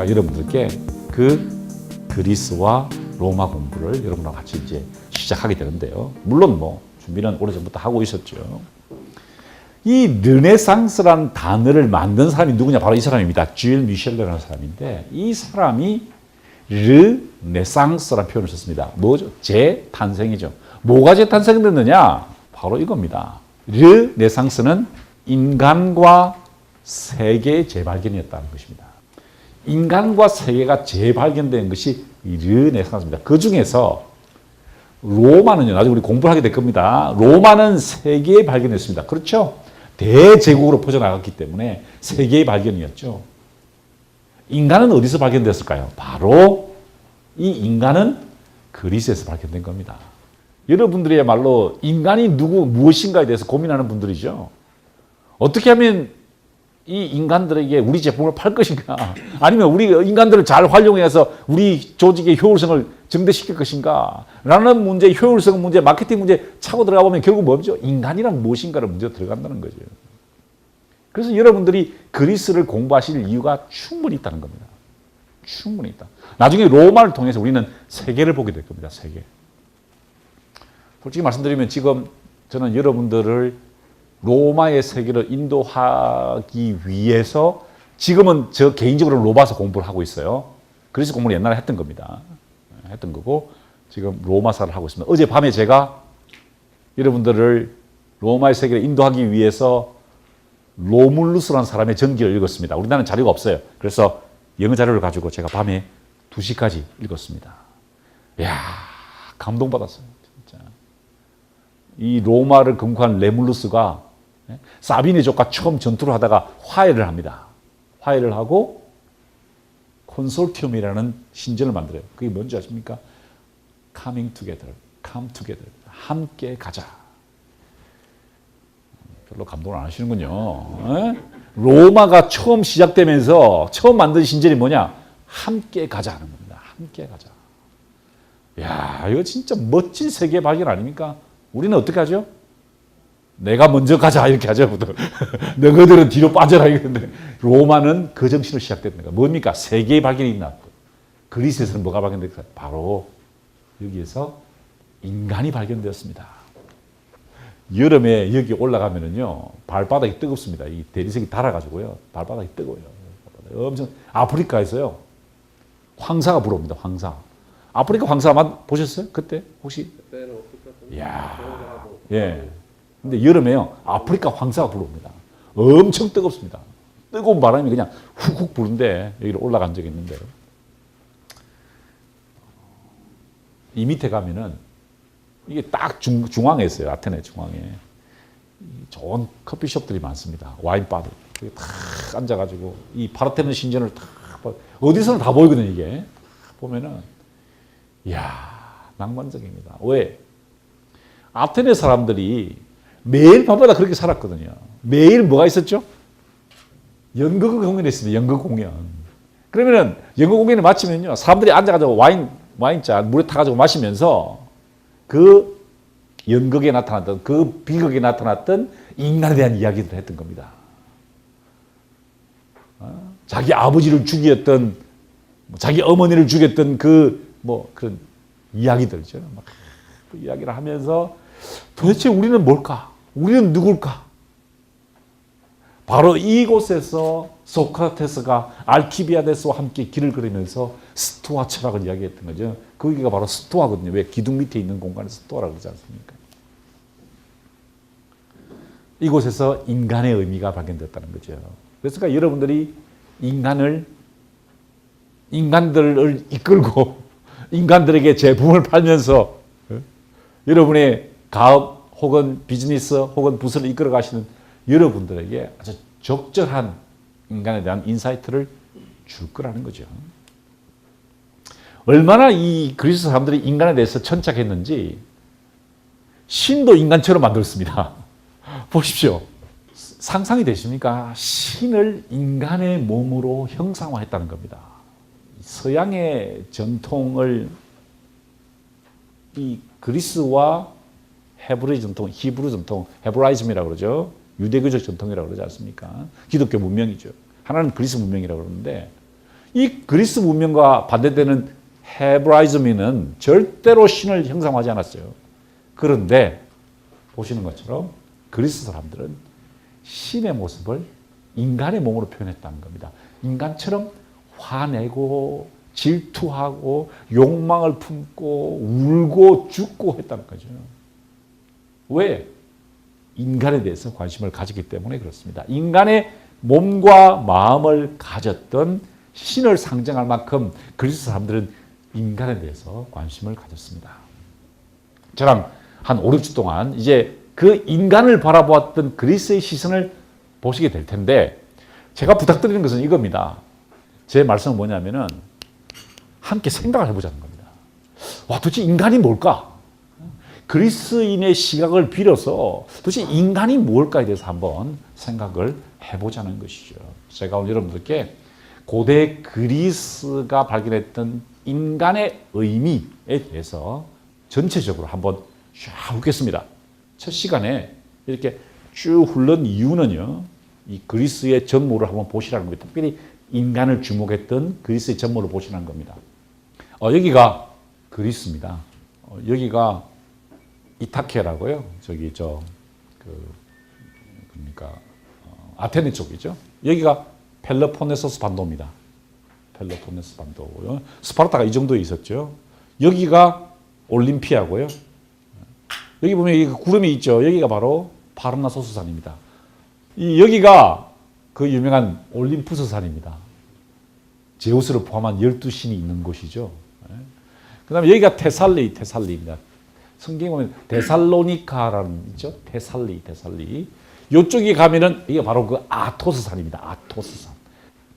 여러분들께 그 그리스와 로마 공부를 여러분과 같이 이제 시작하게 되는데요. 물론 뭐 준비는 오래전부터 하고 있었죠. 이 르네상스라는 단어를 만든 사람이 누구냐? 바로 이 사람입니다. 질 미셸레라는 사람인데 이 사람이 르네상스라는 표현을 썼습니다. 뭐죠? 재탄생이죠. 뭐가 재탄생됐느냐? 바로 이겁니다. 르네상스는 인간과 세계의 재발견이었다는 것입니다. 인간과 세계가 재발견된 것이 르네상스입니다. 그 중에서 로마는요, 나중에 우리 공부를 하게 될 겁니다. 로마는 세계에 발견했습니다. 그렇죠? 대제국으로 퍼져나갔기 때문에 세계의 발견이었죠. 인간은 어디서 발견됐을까요? 바로 이 인간은 그리스에서 발견된 겁니다. 여러분들이야말로 인간이 무엇인가에 대해서 고민하는 분들이죠. 어떻게 하면 이 인간들에게 우리 제품을 팔 것인가? 아니면 우리 인간들을 잘 활용해서 우리 조직의 효율성을 증대시킬 것인가? 라는 문제, 효율성 문제, 마케팅 문제 차고 들어가 보면 결국 뭐죠? 인간이란 무엇인가를 문제가 들어간다는 거죠. 그래서 여러분들이 그리스를 공부하실 이유가 충분히 있다는 겁니다. 충분히 있다. 나중에 로마를 통해서 우리는 세계를 보게 될 겁니다. 세계. 솔직히 말씀드리면 지금 저는 여러분들을 로마의 세계를 인도하기 위해서 지금은 저 개인적으로 로마서 공부를 하고 있어요. 그리스 공부를 옛날에 했던 겁니다. 했던 거고 지금 로마사를 하고 있습니다. 어젯밤에 제가 여러분들을 로마의 세계를 인도하기 위해서 로물루스라는 사람의 전기를 읽었습니다. 우리나라는 자료가 없어요. 그래서 영어 자료를 가지고 제가 밤에 2시까지 읽었습니다. 이야, 감동받았어요. 진짜. 이 로마를 건국한 레물루스가 사비네족과 처음 전투를 하다가 화해를 합니다. 화해를 하고 콘솔티움이라는 신전을 만들어요. 그게 뭔지 아십니까? Coming together, come together. 함께 가자. 별로 감동을 안 하시는군요. 로마가 처음 시작되면서 처음 만든 신전이 뭐냐? 함께 가자 하는 겁니다. 함께 가자. 이야, 이거 진짜 멋진 세계 발견 아닙니까? 우리는 어떻게 하죠? 내가 먼저 가자 이렇게 하죠. 너희들은 뒤로 빠져라 이러는데 로마는 그 정신으로 시작됐는 거예요. 뭡니까? 세계의 발견이 있나? 그리스에서는 뭐가 발견됐을까요? 바로 여기에서 인간이 발견되었습니다. 여름에 여기 올라가면은요 발바닥이 뜨겁습니다. 이 대리석이 달아가지고요 발바닥이 뜨거워요. 엄청 아프리카에서요 황사가 불어옵니다. 황사. 아프리카 황사 보셨어요? 그때 혹시? 이야, 예. 근데 여름에요 아프리카 황사가 불어옵니다. 엄청 뜨겁습니다. 뜨거운 바람이 그냥 훅훅 부는데 여기를 올라간 적이 있는데 이 밑에 가면은 이게 딱 중앙에 있어요. 아테네 중앙에 좋은 커피숍들이 많습니다. 와인바들 여기 탁 앉아가지고 이 파르테논 신전을 탁 어디서는 다 보이거든요. 이게 보면은 이야 낭만적입니다. 왜? 아테네 사람들이 매일 밤마다 그렇게 살았거든요. 매일 뭐가 있었죠? 연극 공연이 있습니다. 연극 공연. 그러면은 연극 공연을 마치면요 사람들이 앉아가지고 와인잔 물에 타가지고 마시면서 그 연극에 나타났던 그 비극에 나타났던 인간에 대한 이야기들을 했던 겁니다. 자기 아버지를 죽였던 자기 어머니를 죽였던 그런 이야기들이죠. 그 이야기를 하면서 도대체 우리는 뭘까? 우리는 누굴까? 바로 이곳에서 소크라테스가 알키비아데스와 함께 길을 걸으면서 스토아 철학을 이야기했던 거죠. 거기가 바로 스토아거든요. 왜? 기둥 밑에 있는 공간을 스토아라고 그러지 않습니까? 이곳에서 인간의 의미가 발견됐다는 거죠. 그래서 그러니까 여러분들이 인간들을 이끌고 인간들에게 제품을 팔면서 여러분의 가업 혹은 비즈니스 혹은 부서를 이끌어 가시는 여러분들에게 아주 적절한 인간에 대한 인사이트를 줄 거라는 거죠. 얼마나 이 그리스 사람들이 인간에 대해서 천착했는지 신도 인간처럼 만들었습니다. 보십시오. 상상이 되십니까? 신을 인간의 몸으로 형상화했다는 겁니다. 서양의 전통을 이 그리스와 헤브리 전통, 히브리 전통, 헤브라이즘이라고 그러죠. 유대교적 전통이라고 그러지 않습니까? 기독교 문명이죠. 하나는 그리스 문명이라고 그러는데 이 그리스 문명과 반대되는 헤브라이즘은 절대로 신을 형상화하지 않았어요. 그런데 보시는 것처럼 그리스 사람들은 신의 모습을 인간의 몸으로 표현했다는 겁니다. 인간처럼 화내고 질투하고 욕망을 품고 울고 죽고 했다는 거죠. 왜? 인간에 대해서 관심을 가졌기 때문에 그렇습니다. 인간의 몸과 마음을 가졌던 신을 상징할 만큼 그리스 사람들은 인간에 대해서 관심을 가졌습니다. 저랑 한 5, 6주 동안 이제 그 인간을 바라보았던 그리스의 시선을 보시게 될 텐데 제가 부탁드리는 것은 이겁니다. 제 말씀은 뭐냐면은 함께 생각을 해보자는 겁니다. 와, 도대체 인간이 뭘까? 그리스인의 시각을 빌어서 도대체 인간이 뭘까에 대해서 한번 생각을 해보자는 것이죠. 제가 오늘 여러분들께 고대 그리스가 발견했던 인간의 의미에 대해서 전체적으로 한번 쫙 훑겠습니다. 첫 시간에 이렇게 쭉 흐른 이유는요, 이 그리스의 전모를 한번 보시라는 겁니다. 특별히 인간을 주목했던 그리스의 전모를 보시라는 겁니다. 여기가 그리스입니다. 여기가 이타케라고요. 저기 그러니까 아테네 쪽이죠. 여기가 펠로폰네소스 반도입니다. 펠로폰네소스 반도고요. 스파르타가 이 정도에 있었죠. 여기가 올림피아고요. 여기 보면 여기 구름이 있죠. 여기가 바로 파르나소스 산입니다. 여기가 그 유명한 올림푸스 산입니다. 제우스를 포함한 12신이 있는 곳이죠. 그 다음에 여기가 테살리입니다. 성경에 보면 데살로니카라는 있죠. 테살리. 이쪽에 가면은 이게 바로 그 아토스 산입니다. 아토스 산.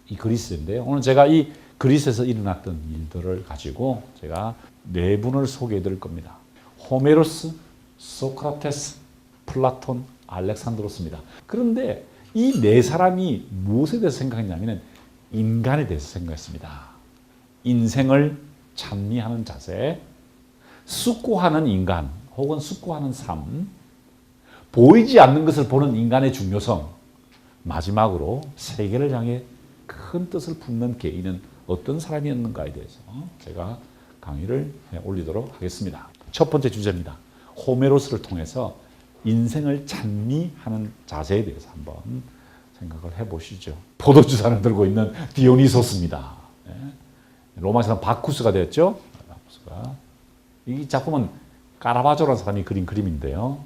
이 그리스인데요. 오늘 제가 이 그리스에서 일어났던 일들을 가지고 제가 네 분을 소개해 드릴 겁니다. 호메로스, 소크라테스, 플라톤, 알렉산드로스입니다. 그런데 이 네 사람이 무엇에 대해서 생각했냐면 인간에 대해서 생각했습니다. 인생을 찬미하는 자세, 숙고하는 인간 혹은 숙고하는 삶, 보이지 않는 것을 보는 인간의 중요성, 마지막으로 세계를 향해 큰 뜻을 품는 개인은 어떤 사람이었는가에 대해서 제가 강의를 올리도록 하겠습니다. 첫 번째 주제입니다. 호메로스를 통해서 인생을 찬미하는 자세에 대해서 한번 생각을 해보시죠. 포도주잔을 들고 있는 디오니소스입니다. 로마 사람 바쿠스가 되었죠. 바쿠스가. 이 작품은 카라바조라는 사람이 그린 그림인데요.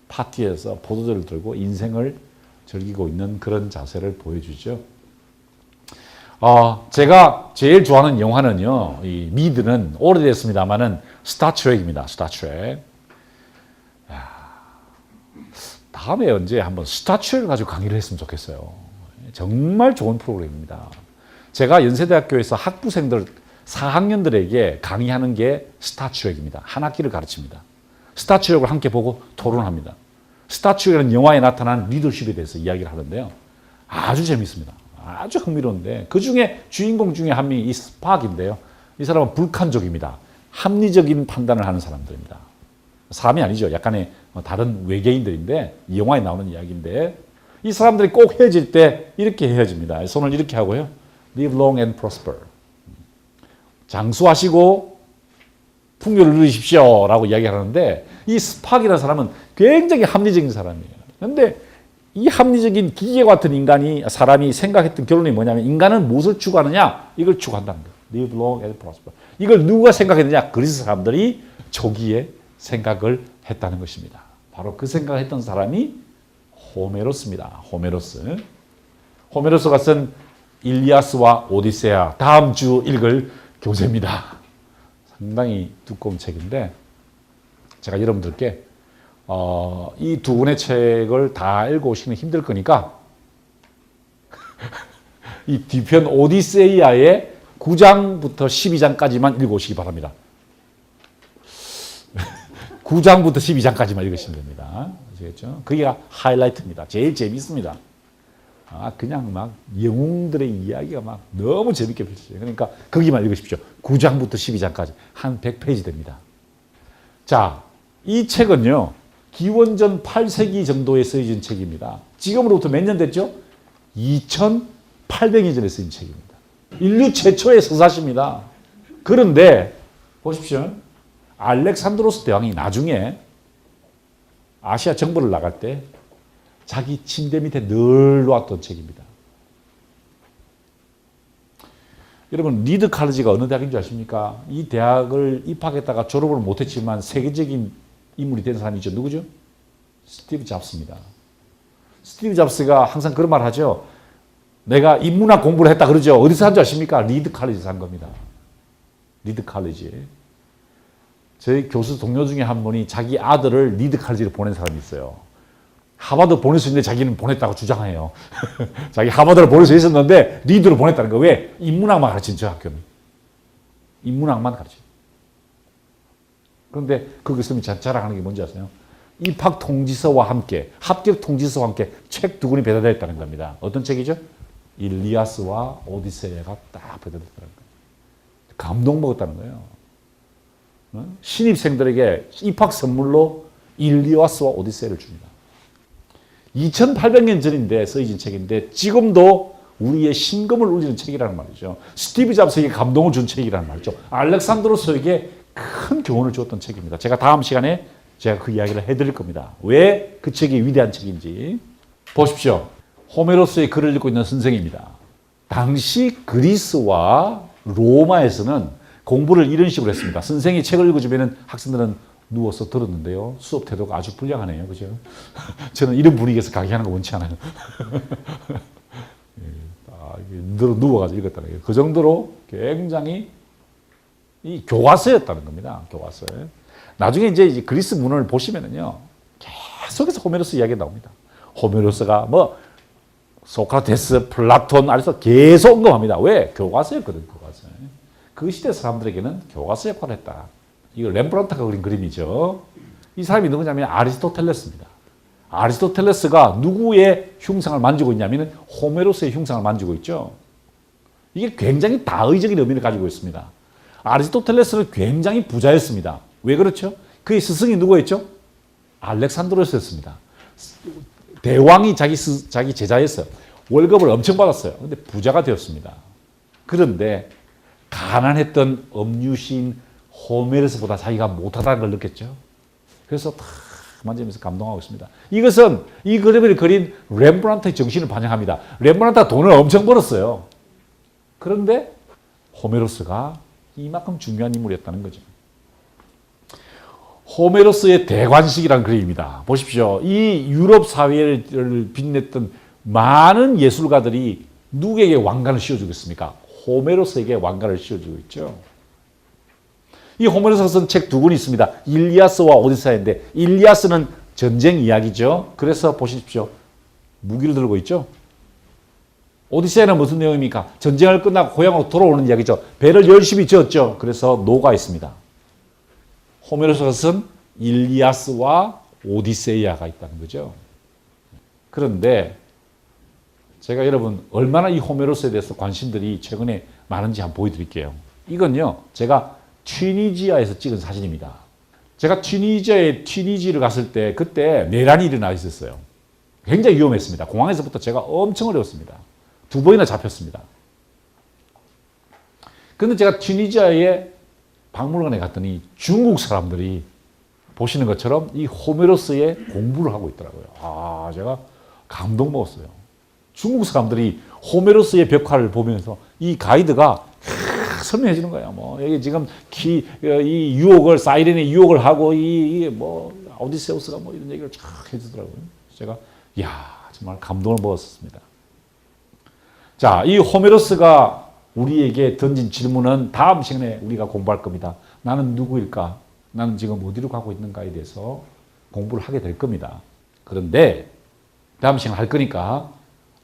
파티에서 포도주를 들고 인생을 즐기고 있는 그런 자세를 보여주죠. 제가 제일 좋아하는 영화는요, 이 미드는 오래됐습니다만은 스타트rek입니다. 스타트렉. 다음에 언제 한번 스타트rek을 가지고 강의를 했으면 좋겠어요. 정말 좋은 프로그램입니다. 제가 연세대학교에서 학부생들 4학년들에게 강의하는 게 스타트rek입니다. 한 학기를 가르칩니다. 스타트rek을 함께 보고 토론합니다. 스타트rek이라는 영화에 나타난 리더십에 대해서 이야기를 하는데요. 아주 재밌습니다. 아주 흥미로운데 그 중에 주인공 중에 한 명이 이 스팍인데요. 이 사람은 불칸족입니다. 합리적인 판단을 하는 사람들입니다. 사람이 아니죠. 약간의 다른 외계인들인데 이 영화에 나오는 이야기인데 이 사람들이 꼭 헤어질 때 이렇게 헤어집니다. 손을 이렇게 하고요. Live long and prosper. 장수하시고 풍요를 누리십시오 라고 이야기하는데 이 스팍이라는 사람은 굉장히 합리적인 사람이에요. 그런데 이 합리적인 기계 같은 사람이 생각했던 결론이 뭐냐면 인간은 무엇을 추구하느냐? 이걸 추구한다는 거예요. Live long and prosper. 이걸 누가 생각했느냐? 그리스 사람들이 초기에 생각을 했다는 것입니다. 바로 그 생각을 했던 사람이 호메로스입니다. 호메로스가 쓴 일리아스와 오디세아 다음 주 읽을 교재입니다. 상당히 두꺼운 책인데 제가 여러분들께 이 두 권의 책을 다 읽어오시면 힘들 거니까 이 뒤편 오디세이아의 9장부터 12장까지만 읽어오시기 바랍니다. 9장부터 12장까지만 읽으시면 됩니다. 아시겠죠? 그게 하이라이트입니다. 제일 재밌습니다. 그냥 막 영웅들의 이야기가 막 너무 재밌게 펼쳐져요. 그러니까 거기만 읽으십시오. 9장부터 12장까지 한 100페이지 됩니다. 자, 이 책은요. 기원전 8세기 정도에 쓰여진 책입니다. 지금으로부터 몇 년 됐죠? 2800년 전에 쓰인 책입니다. 인류 최초의 서사시입니다. 그런데 보십시오. 알렉산드로스 대왕이 나중에 아시아 정벌을 나갈 때 자기 침대 밑에 늘 놓았던 책입니다. 여러분, 리드 칼리지가 어느 대학인 줄 아십니까? 이 대학을 입학했다가 졸업을 못했지만 세계적인 인물이 된 사람이 있죠. 누구죠? 스티브 잡스입니다. 스티브 잡스가 항상 그런 말 하죠. 내가 인문학 공부를 했다 그러죠. 어디서 한 줄 아십니까? 리드 칼리지에서 한 겁니다. 리드 칼리지. 저희 교수 동료 중에 한 분이 자기 아들을 리드 칼리지로 보낸 사람이 있어요. 하버드 보낼 수 있는데 자기는 보냈다고 주장해요. 자기 하버드를 보낼 수 있었는데 리드로 보냈다는 거. 왜? 인문학만 가르치는 저 학교는. 인문학만 가르쳐요. 그런데 그 교수님이 자랑하는 게 뭔지 아세요? 입학 통지서와 함께, 합격 통지서와 함께 책 두 권이 배달되어 있다는 겁니다. 어떤 책이죠? 일리아스와 오디세이가 딱 배달됐다는 거예요. 감동 먹었다는 거예요. 신입생들에게 입학 선물로 일리아스와 오디세이를 줍니다. 2800년 전인데 써진 책인데 지금도 우리의 심금을 울리는 책이라는 말이죠. 스티브 잡스에게 감동을 준 책이라는 말이죠. 알렉산드로스에게 큰 교훈을 주었던 책입니다. 제가 다음 시간에 제가 그 이야기를 해드릴 겁니다. 왜 그 책이 위대한 책인지. 보십시오. 호메로스의 글을 읽고 있는 선생입니다. 당시 그리스와 로마에서는 공부를 이런 식으로 했습니다. 선생이 책을 읽어주면 학생들은 누워서 들었는데요. 수업 태도가 아주 불량하네요. 그죠? 저는 이런 분위기에서 강의하는 거 원치 않아요. 누워가지고 읽었다는 거예요. 그 정도로 굉장히 이 교과서였다는 겁니다. 교과서. 나중에 이제 그리스 문헌을 보시면은요. 계속해서 호메로스 이야기가 나옵니다. 호메로스가 뭐 소크라테스, 플라톤, 아리스토텔레스 계속 언급합니다. 왜? 교과서였거든, 교과서. 그 시대 사람들에게는 교과서 역할을 했다. 이거 렘브란트가 그린 그림이죠. 이 사람이 누구냐면 아리스토텔레스입니다. 아리스토텔레스가 누구의 흉상을 만지고 있냐면 호메로스의 흉상을 만지고 있죠. 이게 굉장히 다의적인 의미를 가지고 있습니다. 아리스토텔레스는 굉장히 부자였습니다. 왜 그렇죠? 그의 스승이 누구였죠? 알렉산드로스였습니다. 대왕이 자기 제자였어요. 월급을 엄청 받았어요. 근데 부자가 되었습니다. 그런데 가난했던 엄유시인 호메로스보다 자기가 못하다는 걸 느꼈죠. 그래서 탁 만지면서 감동하고 있습니다. 이것은 이 그림을 그린 렘브란트의 정신을 반영합니다. 렘브란트가 돈을 엄청 벌었어요. 그런데 호메로스가 이만큼 중요한 인물이었다는 거죠. 호메로스의 대관식이라는 그림입니다. 보십시오. 이 유럽 사회를 빛냈던 많은 예술가들이 누구에게 왕관을 씌워주고 있습니까? 호메로스에게 왕관을 씌워주고 있죠. 이 호메로스가 쓴 책 두 권이 있습니다. 일리아스와 오디세이인데 일리아스는 전쟁 이야기죠. 그래서 보십시오. 무기를 들고 있죠. 오디세이는 무슨 내용입니까? 전쟁을 끝나고 고향으로 돌아오는 이야기죠. 배를 열심히 지었죠. 그래서 노가 있습니다. 호메로스가 쓴 일리아스와 오디세이아가 있다는 거죠. 그런데 제가 여러분 얼마나 이 호메로스에 대해서 관심들이 최근에 많은지 한번 보여드릴게요. 이건요. 제가 튀니지아에서 찍은 사진입니다. 제가 튀니지를 갔을 때 그때 내란이 일어나 있었어요. 굉장히 위험했습니다. 공항에서부터 제가 엄청 어려웠습니다. 2번이나 잡혔습니다. 그런데 제가 튀니지아에 박물관에 갔더니 중국 사람들이 보시는 것처럼 이 호메로스의 공부를 하고 있더라고요. 제가 감동 먹었어요. 중국 사람들이 호메로스의 벽화를 보면서 이 가이드가 설명해 주는 거예요. 뭐, 여기 지금 이 유혹을, 사이렌의 유혹을 하고, 오디세우스가 뭐 이런 얘기를 쫙 해주더라고요. 제가, 정말 감동을 먹었습니다. 자, 이 호메로스가 우리에게 던진 질문은 다음 시간에 우리가 공부할 겁니다. 나는 누구일까? 나는 지금 어디로 가고 있는가에 대해서 공부를 하게 될 겁니다. 그런데 다음 시간에 할 거니까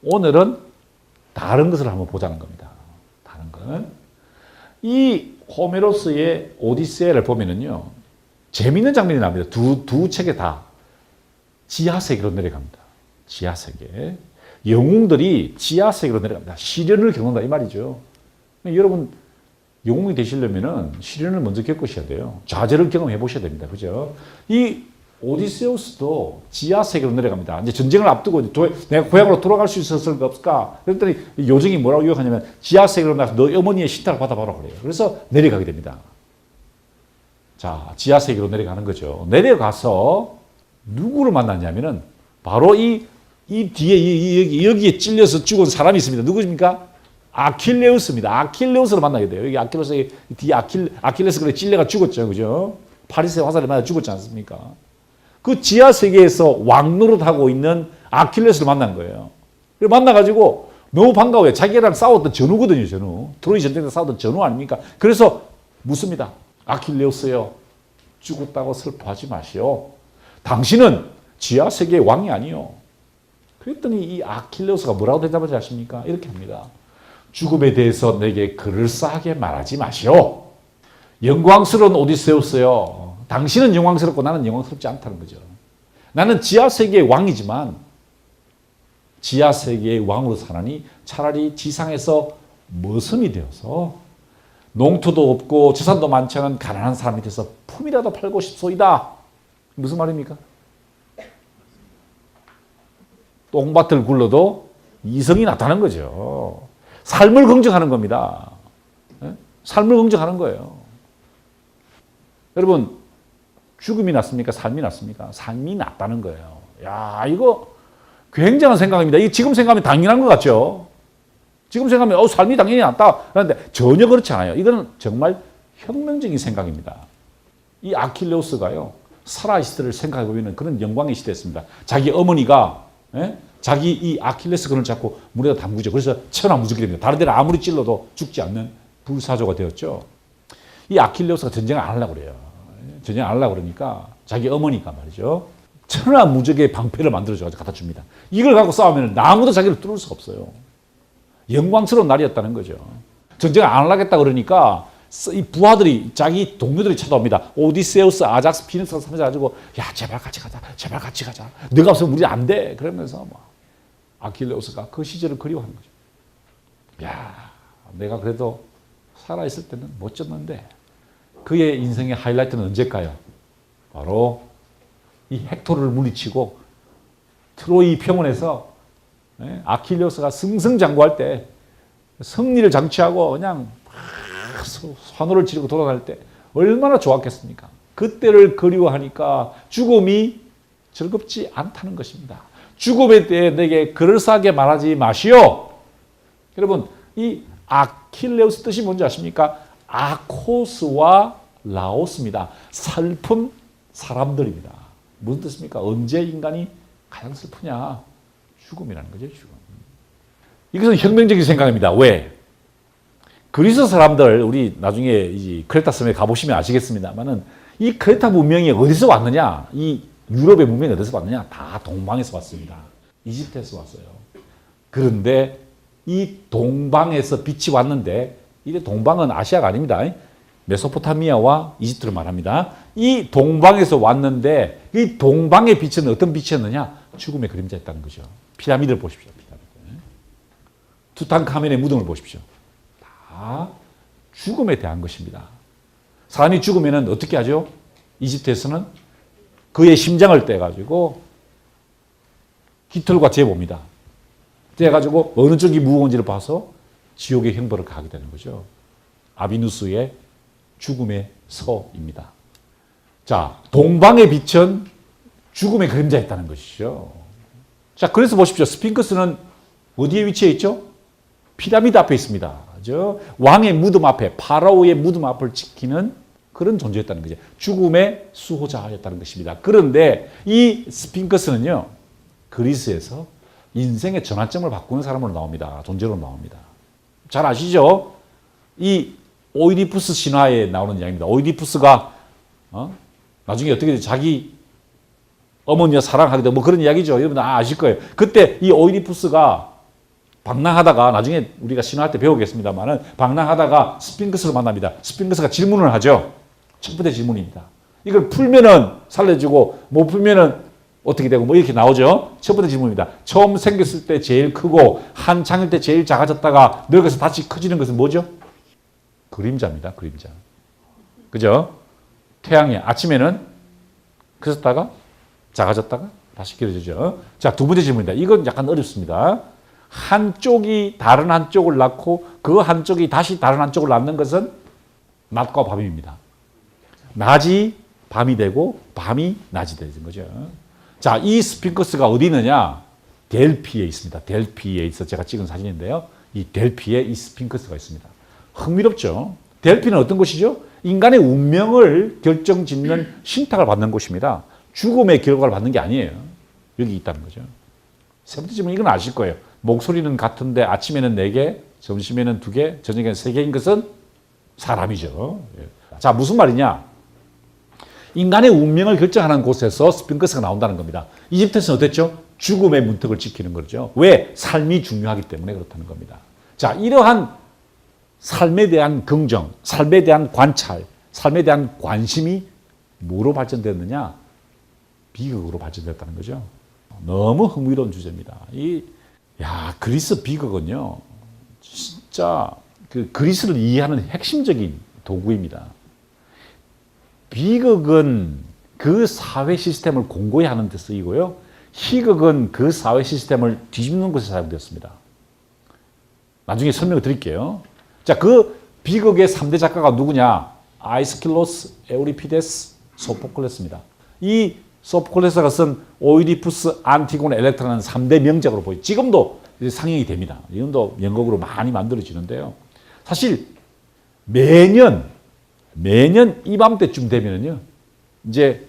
오늘은 다른 것을 한번 보자는 겁니다. 다른 건. 이 호메로스의 오디세이를 보면은요, 재밌는 장면이 납니다. 두 책에 다 지하세계로 내려갑니다. 지하세계. 영웅들이 지하세계로 내려갑니다. 시련을 겪는다 이 말이죠. 여러분 영웅이 되시려면은 시련을 먼저 겪으셔야 돼요. 좌절을 경험해 보셔야 됩니다. 그죠? 이 오디세우스도 지하 세계로 내려갑니다. 이제 전쟁을 앞두고 내가 고향으로 돌아갈 수 있었을까 없을까? 그랬더니 요정이 뭐라고 유혹하냐면 지하 세계로 나서 너 어머니의 신탁을 받아봐라 그래요. 그래서 내려가게 됩니다. 자, 지하 세계로 내려가는 거죠. 내려가서 누구를 만났냐면은 바로 이 뒤에 여기에 찔려서 죽은 사람이 있습니다. 누구입니까? 아킬레우스입니다. 아킬레우스를 만나게 돼요. 여기 아킬레우스의 뒤에 아킬레스 그래 찔려가 죽었죠, 그죠? 파리스의 화살에 맞아 죽었지 않습니까? 그 지하 세계에서 왕노릇하고 있는 아킬레스를 만난 거예요. 그래서 만나가지고 너무 반가워요. 자기랑 싸웠던 전우거든요, 전우. 트로이 전쟁에서 싸웠던 전우 아닙니까? 그래서 묻습니다. 아킬레우스요, 죽었다고 슬퍼하지 마시오. 당신은 지하 세계의 왕이 아니요. 그랬더니 이 아킬레우스가 뭐라고 대답하지 아십니까? 이렇게 합니다. 죽음에 대해서 내게 그럴싸하게 말하지 마시오. 영광스러운 오디세우스요. 당신은 영광스럽고 나는 영광스럽지 않다는 거죠. 나는 지하세계의 왕이지만 지하세계의 왕으로 살아니 차라리 지상에서 머슴이 되어서 농토도 없고 재산도 많지 않은 가난한 사람이 돼서 품이라도 팔고 싶소이다. 무슨 말입니까? 똥밭을 굴러도 이성이 나타나는 거죠. 삶을 긍정하는 겁니다. 삶을 긍정하는 거예요. 여러분, 죽음이 낫습니까? 삶이 낫습니까? 삶이 낫다는 거예요. 야, 이거 굉장한 생각입니다. 이게 지금 생각하면 당연한 것 같죠? 지금 생각하면 삶이 당연히 낫다. 그런데 전혀 그렇지 않아요. 이거는 정말 혁명적인 생각입니다. 이 아킬레우스가요, 살아있을 때를 생각하고 있는 그런 영광의 시대였습니다. 자기 어머니가 자기 이 아킬레스 근을 잡고 물에다 담그죠. 그래서 천하무적이 됩니다. 다른 데는 아무리 찔러도 죽지 않는 불사조가 되었죠. 이 아킬레우스가 전쟁을 안 하려고 그래요. 전쟁을 안 하려고 그러니까 자기 어머니가 말이죠. 천하무적의 방패를 만들어줘가지고 갖다 줍니다. 이걸 갖고 싸우면 아무도 자기를 뚫을 수가 없어요. 영광스러운 날이었다는 거죠. 전쟁을 안 하려겠다 그러니까 이 부하들이 자기 동료들이 찾아옵니다. 오디세우스, 아작스, 피닉스가 찾아가지고 야 제발 같이 가자. 제발 같이 가자. 너가 없으면 우리 안 돼. 그러면서 뭐 아킬레우스가 그 시절을 그리워하는 거죠. 야 내가 그래도 살아있을 때는 멋졌는데 그의 인생의 하이라이트는 언제일까요? 바로 이 헥토르를 물리치고 트로이 평원에서 아킬레우스가 승승장구할 때 승리를 장취하고 그냥 환호를 지르고 돌아다닐 때 얼마나 좋았겠습니까? 그때를 그리워하니까 죽음이 즐겁지 않다는 것입니다. 죽음에 대해 내게 그럴싸하게 말하지 마시오. 여러분, 이 아킬레우스 뜻이 뭔지 아십니까? 아코스와 라오스입니다. 슬픈 사람들입니다. 무슨 뜻입니까? 언제 인간이 가장 슬프냐? 죽음이라는 거죠, 죽음. 이것은 혁명적인 생각입니다. 왜? 그리스 사람들, 우리 나중에 이 크레타 섬에 가보시면 아시겠습니다만은 이 크레타 문명이 어디서 왔느냐? 이 유럽의 문명이 어디서 왔느냐? 다 동방에서 왔습니다. 이집트에서 왔어요. 그런데 이 동방에서 빛이 왔는데, 이 동방은 아시아가 아닙니다. 메소포타미아와 이집트를 말합니다. 이 동방에서 왔는데, 이 동방의 빛은 어떤 빛이었느냐? 죽음의 그림자였다는 거죠. 피라미드를 보십시오. 피라미드. 투탕카멘의 무덤을 보십시오. 다 죽음에 대한 것입니다. 사람이 죽으면 어떻게 하죠? 이집트에서는 그의 심장을 떼가지고 깃털과 재봅니다. 떼가지고 어느 쪽이 무거운지를 봐서 지옥의 형벌을 가하게 되는 거죠. 아비누스의 죽음의 서입니다. 자, 동방의 빛은 죽음의 그림자였다는 것이죠. 자, 그래서 보십시오. 스핑크스는 어디에 위치해 있죠? 피라미드 앞에 있습니다. 왕의 무덤 앞에, 파라오의 무덤 앞을 지키는 그런 존재였다는 거죠. 죽음의 수호자였다는 것입니다. 그런데 이 스핑크스는요, 그리스에서 인생의 전환점을 바꾸는 사람으로 나옵니다. 존재로 나옵니다. 잘 아시죠? 이 오이디푸스 신화에 나오는 이야기입니다. 오이디푸스가 나중에 어떻게 되죠? 자기 어머니와 사랑하게 되고 뭐 그런 이야기죠. 여러분 아실 거예요. 그때 이 오이디푸스가 방랑하다가 나중에 우리가 신화할 때 배우겠습니다만은 방랑하다가 스핑크스를 만납니다. 스핑크스가 질문을 하죠. 첫 번째 질문입니다. 이걸 풀면은 살려주고 못 풀면은 어떻게 되고 뭐 이렇게 나오죠. 첫 번째 질문입니다. 처음 생겼을 때 제일 크고 한창일 때 제일 작아졌다가 늙어서 다시 커지는 것은 뭐죠? 그림자입니다. 그림자. 그죠? 태양이 아침에는 커졌다가 작아졌다가 다시 길어지죠. 자, 두 번째 질문입니다. 이건 약간 어렵습니다. 한쪽이 다른 한쪽을 낳고 그 한쪽이 다시 다른 한쪽을 낳는 것은 낮과 밤입니다. 낮이 밤이 되고 밤이 낮이 되는 거죠. 자, 이 스핑크스가 어디 있느냐? 델피에 있습니다. 델피에 있어 제가 찍은 사진인데요. 이 델피에 이 스핑크스가 있습니다. 흥미롭죠? 델피는 어떤 곳이죠? 인간의 운명을 결정짓는 신탁을 받는 곳입니다. 죽음의 결과를 받는 게 아니에요. 여기 있다는 거죠. 세 번째 질문, 이건 아실 거예요. 목소리는 같은데 아침에는 4개, 점심에는 2개, 저녁에는 3개인 것은 사람이죠. 자, 무슨 말이냐? 인간의 운명을 결정하는 곳에서 스핑크스가 나온다는 겁니다. 이집트에서는 어땠죠? 죽음의 문턱을 지키는 거죠. 왜? 삶이 중요하기 때문에 그렇다는 겁니다. 자, 이러한 삶에 대한 긍정, 삶에 대한 관찰, 삶에 대한 관심이 뭐로 발전됐느냐? 비극으로 발전됐다는 거죠. 너무 흥미로운 주제입니다. 그리스 비극은요, 진짜 그 그리스를 이해하는 핵심적인 도구입니다. 비극은 그 사회 시스템을 공고히 하는 데 쓰이고요. 희극은 그 사회 시스템을 뒤집는 곳에 사용되었습니다. 나중에 설명을 드릴게요. 자, 그 비극의 3대 작가가 누구냐? 아이스킬로스, 에우리피데스, 소포클레스입니다. 이 소포클레스가 쓴 오이디푸스, 안티고네, 엘렉트라는 3대 명작으로 보여요. 지금도 상영이 됩니다. 지금도 연극으로 많이 만들어지는데요. 사실 매년 이맘때쯤 되면은요, 이제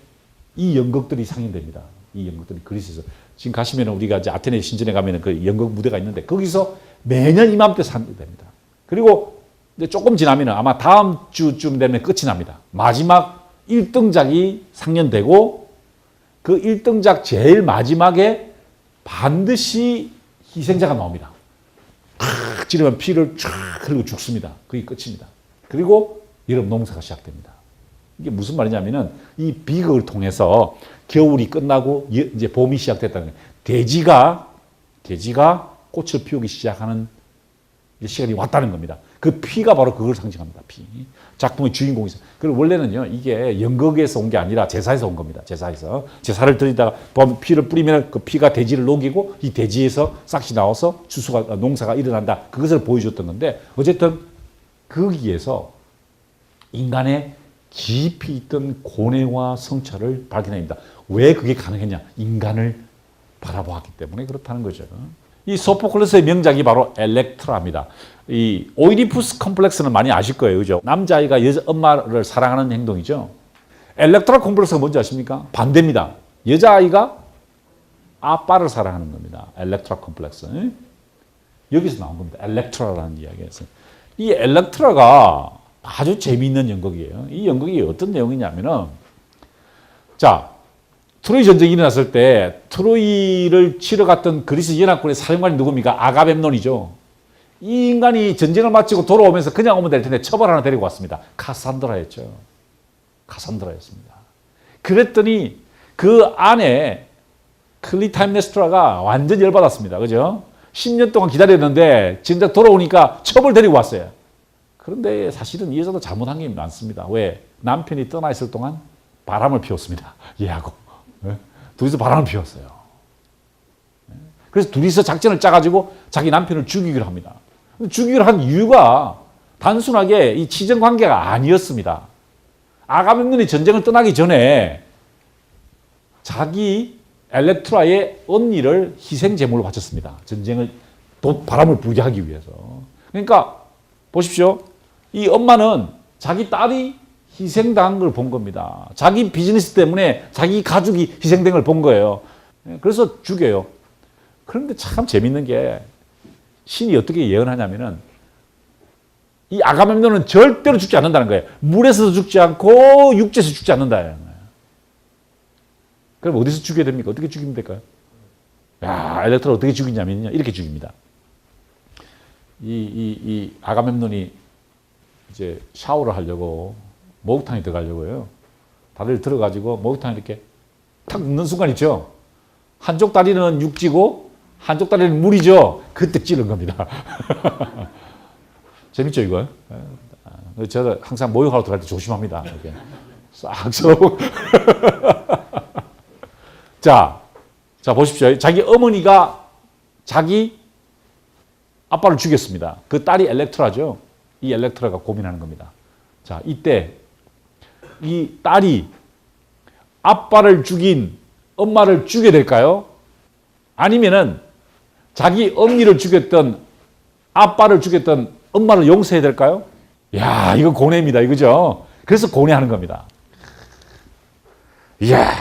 이 연극들이 상영됩니다. 이 연극들이 그리스에서. 지금 가시면 우리가 이제 아테네 신전에 가면 그 연극 무대가 있는데 거기서 매년 이맘때 상영됩니다. 그리고 이제 조금 지나면 아마 다음 주쯤 되면 끝이 납니다. 마지막 1등작이 상연되고 그 1등작 제일 마지막에 반드시 희생자가 나옵니다. 탁 찌르면 피를 쫙 흘리고 죽습니다. 그게 끝입니다. 그리고 여름 농사가 시작됩니다. 이게 무슨 말이냐면은 이 비극을 통해서 겨울이 끝나고 이제 봄이 시작됐다는 거예요. 돼지가 꽃을 피우기 시작하는 시간이 왔다는 겁니다. 그 피가 바로 그걸 상징합니다. 피. 작품의 주인공이 있어요. 그리고 원래는요, 이게 연극에서 온 게 아니라 제사에서 온 겁니다. 제사를 드리다가 피를 뿌리면 그 피가 돼지를 녹이고 이 돼지에서 싹이 나와서 농사가 일어난다. 그것을 보여줬던 건데, 어쨌든 거기에서 인간의 깊이 있던 고뇌와 성찰을 발견합니다. 왜 그게 가능했냐? 인간을 바라보았기 때문에 그렇다는 거죠. 이 소포클레스의 명작이 바로 엘렉트라입니다. 이 오이디푸스 컴플렉스는 많이 아실 거예요. 그죠? 남자아이가 엄마를 사랑하는 행동이죠. 엘렉트라 컴플렉스가 뭔지 아십니까? 반대입니다. 여자아이가 아빠를 사랑하는 겁니다. 엘렉트라 컴플렉스. 여기서 나온 겁니다. 엘렉트라라는 이야기에서. 이 엘렉트라가 아주 재미있는 연극이에요. 이 연극이 어떤 내용이냐면은, 자, 트로이 전쟁이 일어났을 때 트로이를 치러 갔던 그리스 연합군의 사령관이 누굽니까? 아가멤논이죠. 이 인간이 전쟁을 마치고 돌아오면서 그냥 오면 될 텐데 처벌 하나 데리고 왔습니다. 카산드라였죠. 카산드라였습니다. 그랬더니 그 안에 클리타임네스트라가 완전 열받았습니다. 그죠? 10년 동안 기다렸는데 진짜 돌아오니까 첩을 데리고 왔어요. 그런데 사실은 이 여자도 잘못한 게 많습니다. 왜? 남편이 떠나 있을 동안 바람을 피웠습니다. 얘하고. 둘이서 바람을 피웠어요. 그래서 둘이서 작전을 짜가지고 자기 남편을 죽이기로 합니다. 죽이기로 한 이유가 단순하게 이 치정 관계가 아니었습니다. 아가멤논이 전쟁을 떠나기 전에 자기 엘렉트라의 언니를 희생 제물로 바쳤습니다. 전쟁을 바람을 불게 하기 위해서. 그러니까 보십시오. 이 엄마는 자기 딸이 희생당한 걸 본 겁니다. 자기 비즈니스 때문에 자기 가족이 희생된 걸 본 거예요. 그래서 죽여요. 그런데 참 재밌는 게 신이 어떻게 예언하냐면은 이 아가멤논은 절대로 죽지 않는다는 거예요. 물에서도 죽지 않고 육지에서 죽지 않는다. 그럼 어디서 죽여야 됩니까? 어떻게 죽이면 될까요? 야, 엘렉트라 어떻게 죽이냐면요. 이렇게 죽입니다. 이 아가멤논이 이제 샤워를 하려고 목욕탕에 들어가려고요. 다리를 들어가지고 목욕탕에 이렇게 탁 넣는 순간 있죠. 한쪽 다리는 육지고 한쪽 다리는 물이죠. 그때 찌른 겁니다. 재밌죠, 이거? 제가 항상 목욕하러 들어갈 때 조심합니다. 이렇게 싹 쏘고. 자 보십시오. 자기 어머니가 자기 아빠를 죽였습니다. 그 딸이 엘렉트라죠. 이 엘렉트라가 고민하는 겁니다. 자, 이때 이 딸이 아빠를 죽인 엄마를 죽여야 될까요? 아니면은 자기 언니를 죽였던 아빠를 죽였던 엄마를 용서해야 될까요? 야, 이거 고뇌입니다. 이거죠? 그래서 고뇌하는 겁니다. 이야,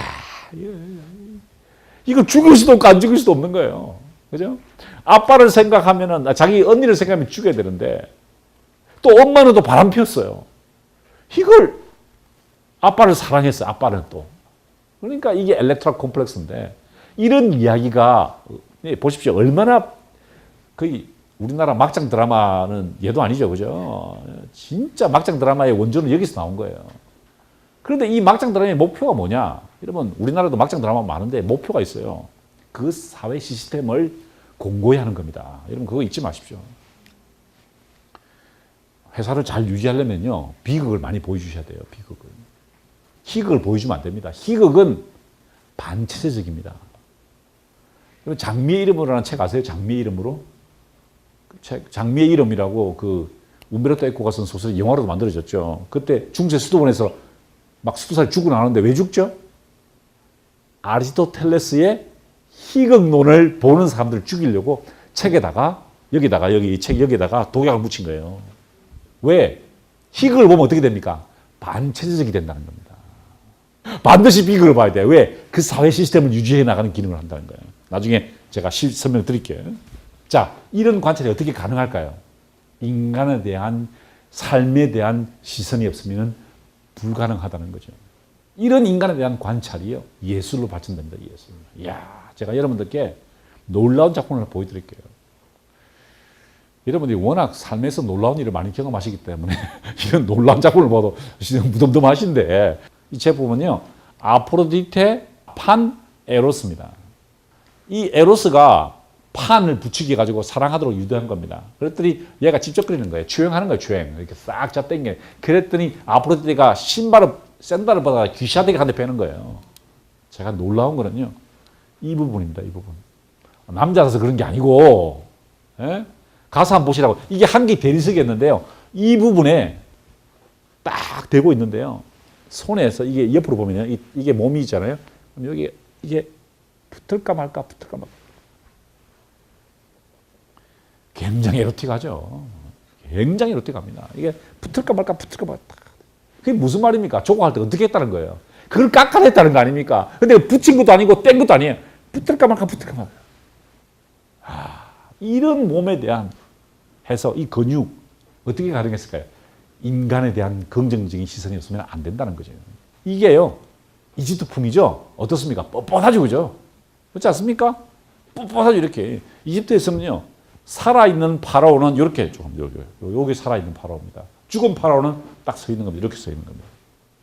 이거 죽일 수도 없고 안 죽일 수도 없는 거예요. 그죠? 아빠를 생각하면은, 자기 언니를 생각하면 죽여야 되는데, 또 엄마는 또 바람 피웠어요. 이걸, 아빠를 사랑했어요. 아빠는 또. 그러니까 이게 엘렉트라 콤플렉스인데, 이런 이야기가, 보십시오. 얼마나, 거의, 우리나라 막장 드라마는 얘도 아니죠. 그죠? 진짜 막장 드라마의 원조는 여기서 나온 거예요. 그런데 이 막장 드라마의 목표가 뭐냐? 여러분, 우리나라도 막장 드라마 많은데 목표가 있어요. 그 사회 시스템을 공고히 하는 겁니다. 여러분, 그거 잊지 마십시오. 회사를 잘 유지하려면요, 비극을 많이 보여주셔야 돼요. 비극을. 희극을 보여주면 안 됩니다. 희극은 반체제적입니다. 장미의 이름으로라는 책 아세요? 장미의 이름으로? 장미의 이름이라고 그 움베르토 에코가 쓴 소설이 영화로도 만들어졌죠. 그때 중세 수도원에서 막 수도사를 죽고 나오는데 왜 죽죠? 아리스토텔레스의 희극론을 보는 사람들을 죽이려고 책에다가 여기다가 여기 책 여기다가 독약을 묻힌 거예요. 왜? 희극을 보면 어떻게 됩니까? 반체제적이 된다는 겁니다. 반드시 비극을 봐야 돼요. 왜? 그 사회 시스템을 유지해 나가는 기능을 한다는 거예요. 나중에 제가 설명 드릴게요. 자, 이런 관찰이 어떻게 가능할까요? 인간에 대한 삶에 대한 시선이 없으면 불가능하다는 거죠. 이런 인간에 대한 관찰이요, 예술로 발전됩니다. 예술. 이야, 제가 여러분들께 놀라운 작품을 보여드릴게요. 여러분들이 워낙 삶에서 놀라운 일을 많이 경험하시기 때문에 이런 놀라운 작품을 봐도 무덤덤하신데, 이 제품은요, 아프로디테 판 에로스입니다. 이 에로스가 판을 부추겨 가지고 사랑하도록 유도한 겁니다. 그랬더니 얘가 직접 그리는 거예요. 주행하는 거예요. 주행. 이렇게 싹 잡당겨. 그랬더니 아프로디테가 샌들을 받아가 귀샤대기 한 대 빼는 거예요. 제가 놀라운 거는요, 이 부분입니다. 이 부분. 남자라서 그런 게 아니고, 예? 가서 한번 보시라고. 이게 한 개 대리석이었는데요. 이 부분에 딱 대고 있는데요. 손에서 이게 옆으로 보면요, 이게 몸이 있잖아요. 그럼 여기 이게 붙을까 말까, 붙을까 말까. 굉장히 에로틱하죠. 굉장히 에로틱합니다. 이게 붙을까 말까, 붙을까 말까. 그게 무슨 말입니까? 조공할 때 어떻게 했다는 거예요? 그걸 깎아냈다는 거 아닙니까? 근데 붙인 것도 아니고 뗀 것도 아니에요. 붙을까 말까, 붙을까 말까. 이런 몸에 대한 해서 이 근육 어떻게 가능했을까요? 인간에 대한 긍정적인 시선이 없으면 안 된다는 거죠. 이게요, 이집트풍이죠. 어떻습니까? 뻣뻣하죠, 그죠? 그렇지 않습니까? 뻣뻣하죠, 이렇게. 이집트에서는요, 살아있는 파라오는 이렇게 조금, 여기 살아있는 파라오입니다. 죽은 파라오는 딱 서 있는 겁니다. 이렇게 서 있는 겁니다.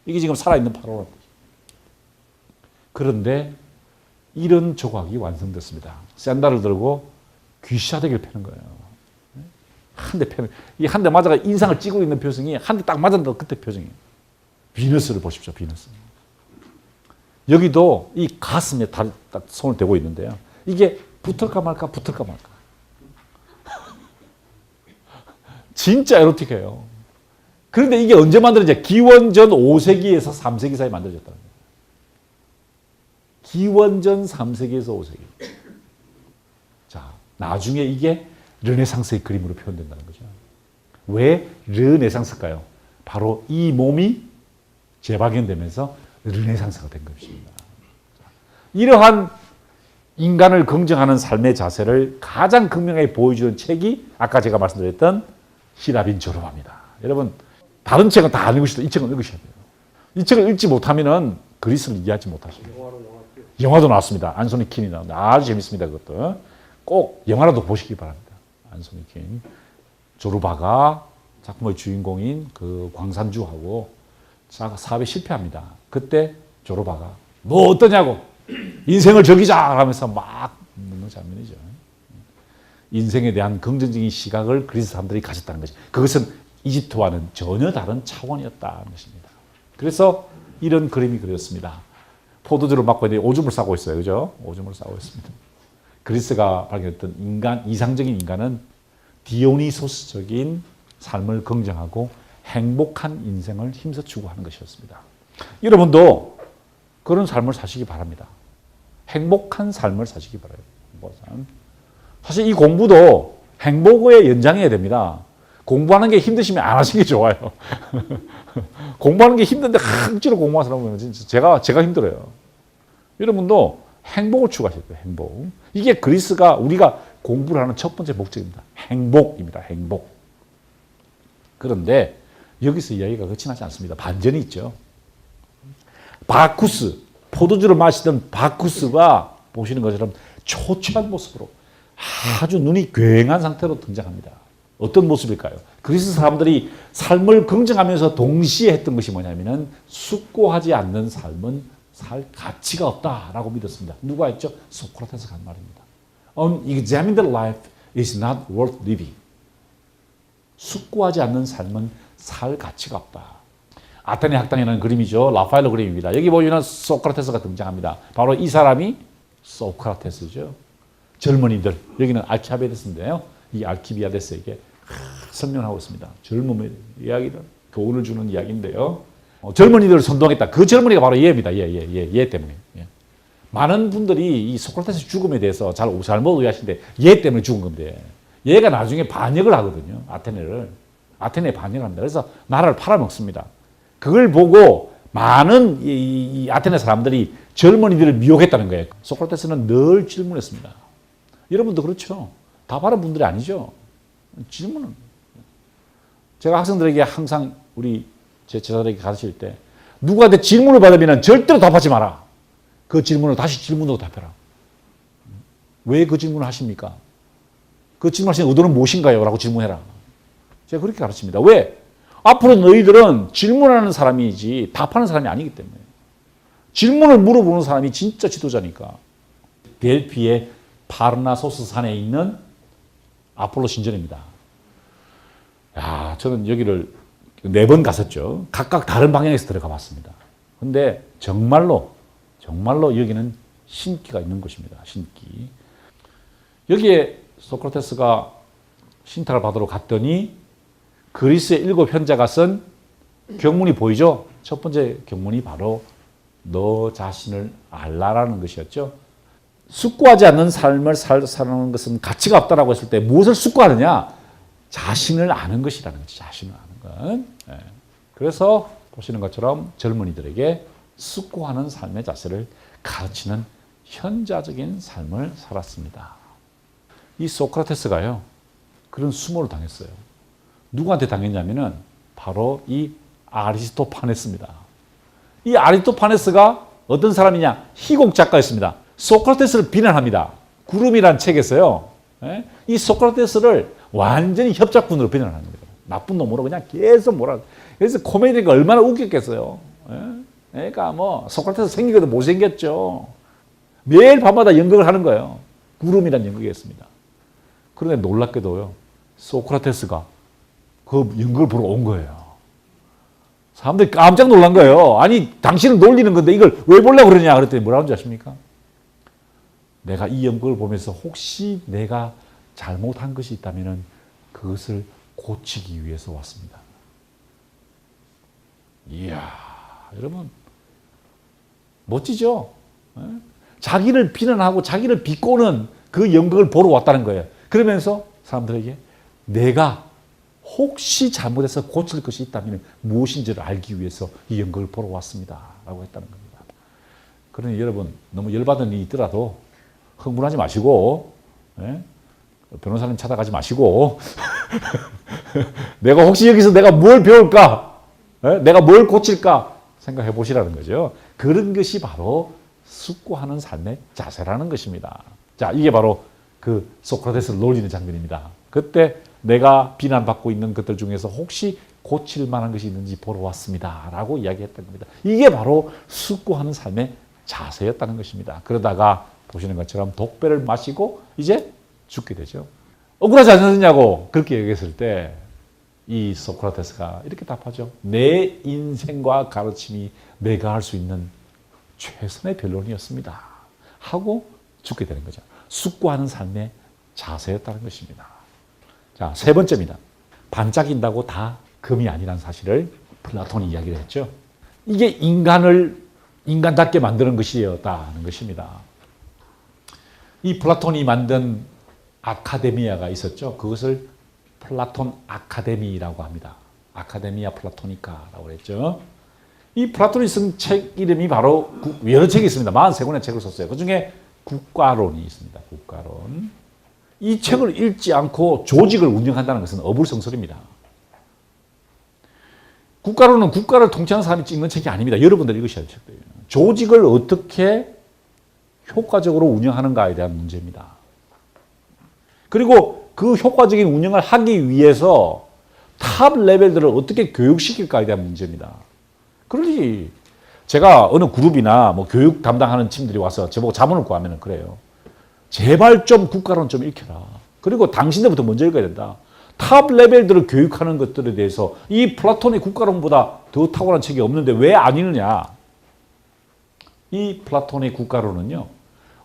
이게 지금 살아있는 파라오. 그런데 이런 조각이 완성됐습니다. 샌들을 들고 귀샤대기를 패는 거예요. 한 대 패는, 이 한 대 맞아가 인상을 찌고 있는 표정이 한 대 딱 맞았는데 그때 표정이에요. 비너스를 보십시오, 비너스. 여기도 이 가슴에 딱 손을 대고 있는데요. 이게 붙을까 말까, 붙을까 말까. 진짜 에로틱해요. 그런데 이게 언제 만들어졌냐? 기원전 5세기에서 3세기 사이에 만들어졌다는 거예요. 기원전 3세기에서 5세기. 자, 나중에 이게 르네상스의 그림으로 표현된다는 거죠. 왜 르네상스일까요? 바로 이 몸이 재발견되면서 르네상스가 된 것입니다. 이러한 인간을 긍정하는 삶의 자세를 가장 극명하게 보여주는 책이 아까 제가 말씀드렸던 히라빈 조르바입니다. 여러분, 다른 책은 다 안 읽으셔도 이 책은 읽으셔야 돼요. 이 책을 읽지 못하면은 그리스를 이해하지 못하셔요. 영화도 나왔습니다. 안소니 킨이 나왔는데 아주 재밌습니다. 그것도 꼭 영화라도 보시기 바랍니다. 안소니 킨. 조르바가 작품의 주인공인 그 광산주하고 사업에 실패합니다. 그때 조르바가 뭐 어떠냐고 인생을 즐기자 하면서 막 묻는 장면이죠. 인생에 대한 긍정적인 시각을 그리스 사람들이 가졌다는 것이, 그것은 이집트와는 전혀 다른 차원이었다는 것입니다. 그래서 이런 그림이 그렸습니다. 포도주를 맡고 있는데 오줌을 싸고 있어요. 그죠? 오줌을 싸고 있습니다. 그리스가 발견했던 인간, 이상적인 인간은 디오니소스적인 삶을 긍정하고 행복한 인생을 힘써 추구하는 것이었습니다. 여러분도 그런 삶을 사시기 바랍니다. 행복한 삶을 사시기 바라요. 사실 이 공부도 행복의 연장해야 됩니다. 공부하는 게 힘드시면 안 하시는 게 좋아요. 공부하는 게 힘든데 억지로 공부하는 사람 보면 진짜 제가 힘들어요. 여러분도 행복을 추구하셔야 돼요. 행복. 이게 그리스가 우리가 공부를 하는 첫 번째 목적입니다. 행복입니다. 행복. 그런데 여기서 이야기가 끝이 나지 않습니다. 반전이 있죠. 바쿠스, 포도주를 마시던 바쿠스가 보시는 것처럼 초췌한 모습으로 아주 눈이 굉한 상태로 등장합니다. 어떤 모습일까요? 그리스 사람들이 삶을 긍정하면서 동시에 했던 것이 뭐냐면은 숙고하지 않는 삶은 살 가치가 없다라고 믿었습니다. 누가 했죠? 소크라테스가 한 말입니다. Unexamined life is not worth living. 숙고하지 않는 삶은 살 가치가 없다. 아테네 학당이라는 그림이죠. 라파엘로 그림입니다. 여기 보시면 소크라테스가 등장합니다. 바로 이 사람이 소크라테스죠. 젊은이들, 여기는 알키비아데스인데요. 이 알키비아데스에게 설명하고 있습니다. 젊음의 이야기를, 교훈을 주는 이야기인데요. 젊은이들을 선동했다. 그 젊은이가 바로 얘입니다. 얘 때문에. 예. 많은 분들이 이 소크라테스 죽음에 대해서 잘못 오해하시는데 얘 때문에 죽은 건데 얘가 나중에 반역을 하거든요. 아테네에 반역을 합니다. 그래서 나라를 팔아먹습니다. 그걸 보고 많은 이 아테네 사람들이 젊은이들을 미혹했다는 거예요. 소크라테스는 늘 질문했습니다. 여러분도 그렇죠. 다 바른 분들이 아니죠. 질문은. 제가 학생들에게 항상 제 제자들에게 가르칠 때 누구한테 질문을 받으면 절대로 답하지 마라. 그 질문을 다시 질문으로 답해라. 왜 그 질문을 하십니까? 그 질문하시는 의도는 무엇인가요? 라고 질문해라. 제가 그렇게 가르칩니다. 왜? 앞으로 너희들은 질문하는 사람이지 답하는 사람이 아니기 때문에. 질문을 물어보는 사람이 진짜 지도자니까. 델피의 파르나소스 산에 있는 아폴로 신전입니다. 야, 저는 여기를 4번 갔었죠. 각각 다른 방향에서 들어가 봤습니다. 근데 정말로 여기는 신기가 있는 곳입니다. 신기. 여기에 소크라테스가 신탁을 받으러 갔더니 그리스의 7 현자가 쓴 경문이 보이죠? 첫 번째 경문이 바로 너 자신을 알라라는 것이었죠. 숙고하지 않는 삶을 사는 것은 가치가 없다라고 했을 때 무엇을 숙고하느냐? 자신을 아는 것이라는 거죠. 자신을 아는 것. 네. 그래서 보시는 것처럼 젊은이들에게 숙고하는 삶의 자세를 가르치는 현자적인 삶을 살았습니다. 이 소크라테스가요, 그런 수모를 당했어요. 누구한테 당했냐면은 바로 이 아리스토파네스입니다. 이 아리스토파네스가 어떤 사람이냐? 희곡 작가였습니다. 소크라테스를 비난합니다. 구름이라는 책에서요. 이 소크라테스를 완전히 협작꾼으로 비난하는 거예요. 나쁜 놈으로 그냥 계속 그래서 코미디가 얼마나 웃겼겠어요. 그러니까 소크라테스 생기거든 못생겼죠. 매일 밤마다 연극을 하는 거예요. 구름이라는 연극이었습니다. 그런데 놀랍게도요, 소크라테스가 그 연극을 보러 온 거예요. 사람들이 깜짝 놀란 거예요. 아니, 당신을 놀리는 건데 이걸 왜 보려고 그러냐 그랬더니 뭐라고 하는지 아십니까? 내가 이 연극을 보면서 혹시 내가 잘못한 것이 있다면 그것을 고치기 위해서 왔습니다. 이야, 여러분 멋지죠? 자기를 비난하고 자기를 비꼬는 그 연극을 보러 왔다는 거예요. 그러면서 사람들에게 내가 혹시 잘못해서 고칠 것이 있다면 무엇인지를 알기 위해서 이 연극을 보러 왔습니다. 라고 했다는 겁니다. 그러니 여러분 너무 열받은 일이 있더라도 흥분하지 마시고, 변호사님 찾아가지 마시고 내가 혹시 여기서 내가 뭘 배울까? 내가 뭘 고칠까? 생각해 보시라는 거죠. 그런 것이 바로 숙고하는 삶의 자세라는 것입니다. 자, 이게 바로 그 소크라테스를 놀리는 장면입니다. 그때 내가 비난받고 있는 것들 중에서 혹시 고칠 만한 것이 있는지 보러 왔습니다. 라고 이야기했던 겁니다. 이게 바로 숙고하는 삶의 자세였다는 것입니다. 그러다가 보시는 것처럼 독배를 마시고 이제 죽게 되죠. 억울하지 않느냐고 그렇게 얘기했을 때 이 소크라테스가 이렇게 답하죠. 내 인생과 가르침이 내가 할 수 있는 최선의 변론이었습니다. 하고 죽게 되는 거죠. 숙고하는 삶의 자세였다는 것입니다. 자, 세 번째입니다. 반짝인다고 다 금이 아니라는 사실을 플라톤이 이야기를 했죠. 이게 인간을 인간답게 만드는 것이었다는 것입니다. 이 플라톤이 만든 아카데미아가 있었죠. 그것을 플라톤 아카데미라고 합니다. 아카데미아 플라토니카라고 그랬죠. 이 플라톤이 쓴 책 이름이 바로 여러 책이 있습니다. 43권의 책을 썼어요. 그중에 국가론이 있습니다. 국가론. 이 책을 읽지 않고 조직을 운영한다는 것은 어불성설입니다. 국가론은 국가를 통치하는 사람이 찍는 책이 아닙니다. 여러분들 읽으셔야 할 책이에요. 조직을 어떻게 효과적으로 운영하는가에 대한 문제입니다. 그리고 그 효과적인 운영을 하기 위해서 탑 레벨들을 어떻게 교육시킬까에 대한 문제입니다. 그러니 제가 어느 그룹이나 뭐 교육 담당하는 팀들이 와서 저보고 자문을 구하면 그래요. 제발 좀 국가론 좀 읽혀라. 그리고 당신들부터 먼저 읽어야 된다. 탑 레벨들을 교육하는 것들에 대해서 이 플라톤의 국가론보다 더 탁월한 책이 없는데 왜 안 읽느냐. 이 플라톤의 국가론은요.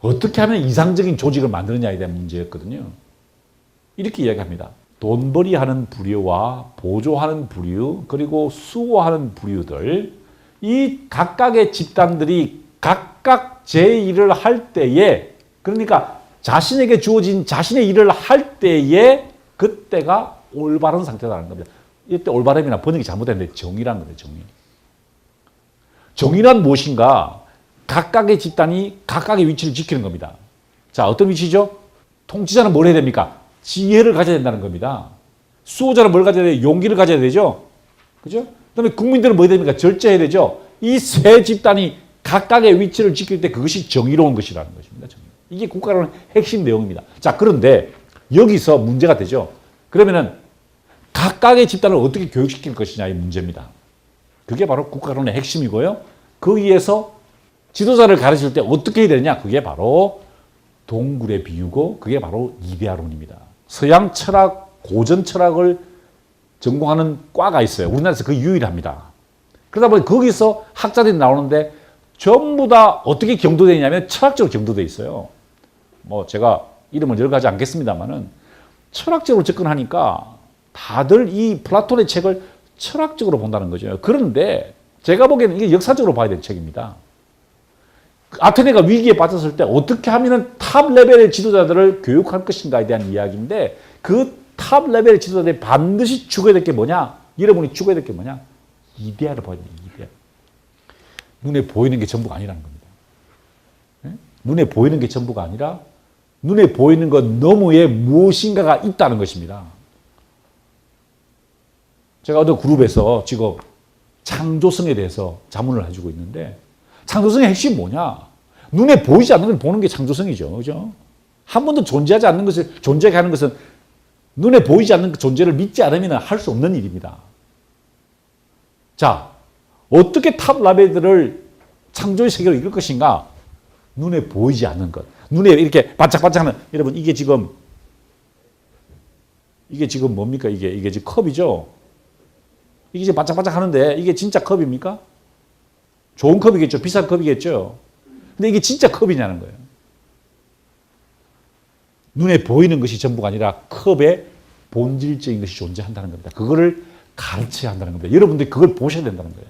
어떻게 하면 이상적인 조직을 만드느냐에 대한 문제였거든요. 이렇게 이야기합니다. 돈벌이하는 부류와 보조하는 부류 그리고 수호하는 부류들 이 각각의 집단들이 각각 제 일을 할 때에 그러니까 자신에게 주어진 자신의 일을 할 때에 그때가 올바른 상태라는 겁니다. 이때 올바름이나 번역이 잘못됐는데 정의라는 거예요. 정의. 정의란 무엇인가? 각각의 집단이 각각의 위치를 지키는 겁니다. 자, 어떤 위치죠? 통치자는 뭘 해야 됩니까? 지혜를 가져야 된다는 겁니다. 수호자는 뭘 가져야 돼요? 용기를 가져야 되죠. 그죠? 그 다음에 국민들은 뭐 해야 됩니까? 절제해야 되죠. 이 세 집단이 각각의 위치를 지킬 때 그것이 정의로운 것이라는 것입니다. 정의. 이게 국가론의 핵심 내용입니다. 자, 그런데 여기서 문제가 되죠. 그러면은 각각의 집단을 어떻게 교육시킬 것이냐의 문제입니다. 그게 바로 국가론의 핵심이고요. 거기에서 지도자를 가르칠 때 어떻게 해야 되느냐? 그게 바로 동굴의 비유고 그게 바로 이데아론입니다. 서양 철학, 고전 철학을 전공하는 과가 있어요. 우리나라에서 그 유일합니다. 그러다 보니 거기서 학자들이 나오는데 전부 다 어떻게 경도되냐면 철학적으로 경도되어 있어요. 뭐 제가 이름을 여러 가지 않겠습니다만은 철학적으로 접근하니까 다들 이 플라톤의 책을 철학적으로 본다는 거죠. 그런데 제가 보기에는 이게 역사적으로 봐야 될 책입니다. 아테네가 위기에 빠졌을 때 어떻게 하면 탑 레벨의 지도자들을 교육할 것인가에 대한 이야기인데 그 탑 레벨의 지도자들이 반드시 죽어야 될 게 뭐냐? 여러분이 죽어야 될 게 뭐냐? 이데아를 봐야 돼요. 이데아. 눈에 보이는 게 전부가 아니라는 겁니다. 네? 눈에 보이는 게 전부가 아니라 눈에 보이는 것 너머에 무엇인가가 있다는 것입니다. 제가 어느 그룹에서 지금 창조성에 대해서 자문을 해주고 있는데 창조성의 핵심이 뭐냐? 눈에 보이지 않는 걸 보는 게 창조성이죠. 그죠? 한 번도 존재하지 않는 것을 존재하게 하는 것은 눈에 보이지 않는 그 존재를 믿지 않으면 할 수 없는 일입니다. 자, 어떻게 탑 라벨들을 창조의 세계로 이끌 것인가? 눈에 보이지 않는 것. 눈에 이렇게 반짝반짝하는, 여러분, 이게 지금 뭡니까? 이게 지금 컵이죠? 이게 지금 반짝반짝 하는데 이게 진짜 컵입니까? 좋은 컵이겠죠. 비싼 컵이겠죠. 근데 이게 진짜 컵이냐는 거예요. 눈에 보이는 것이 전부가 아니라 컵에 본질적인 것이 존재한다는 겁니다. 그거를 가르쳐야 한다는 겁니다. 여러분들이 그걸 보셔야 된다는 거예요.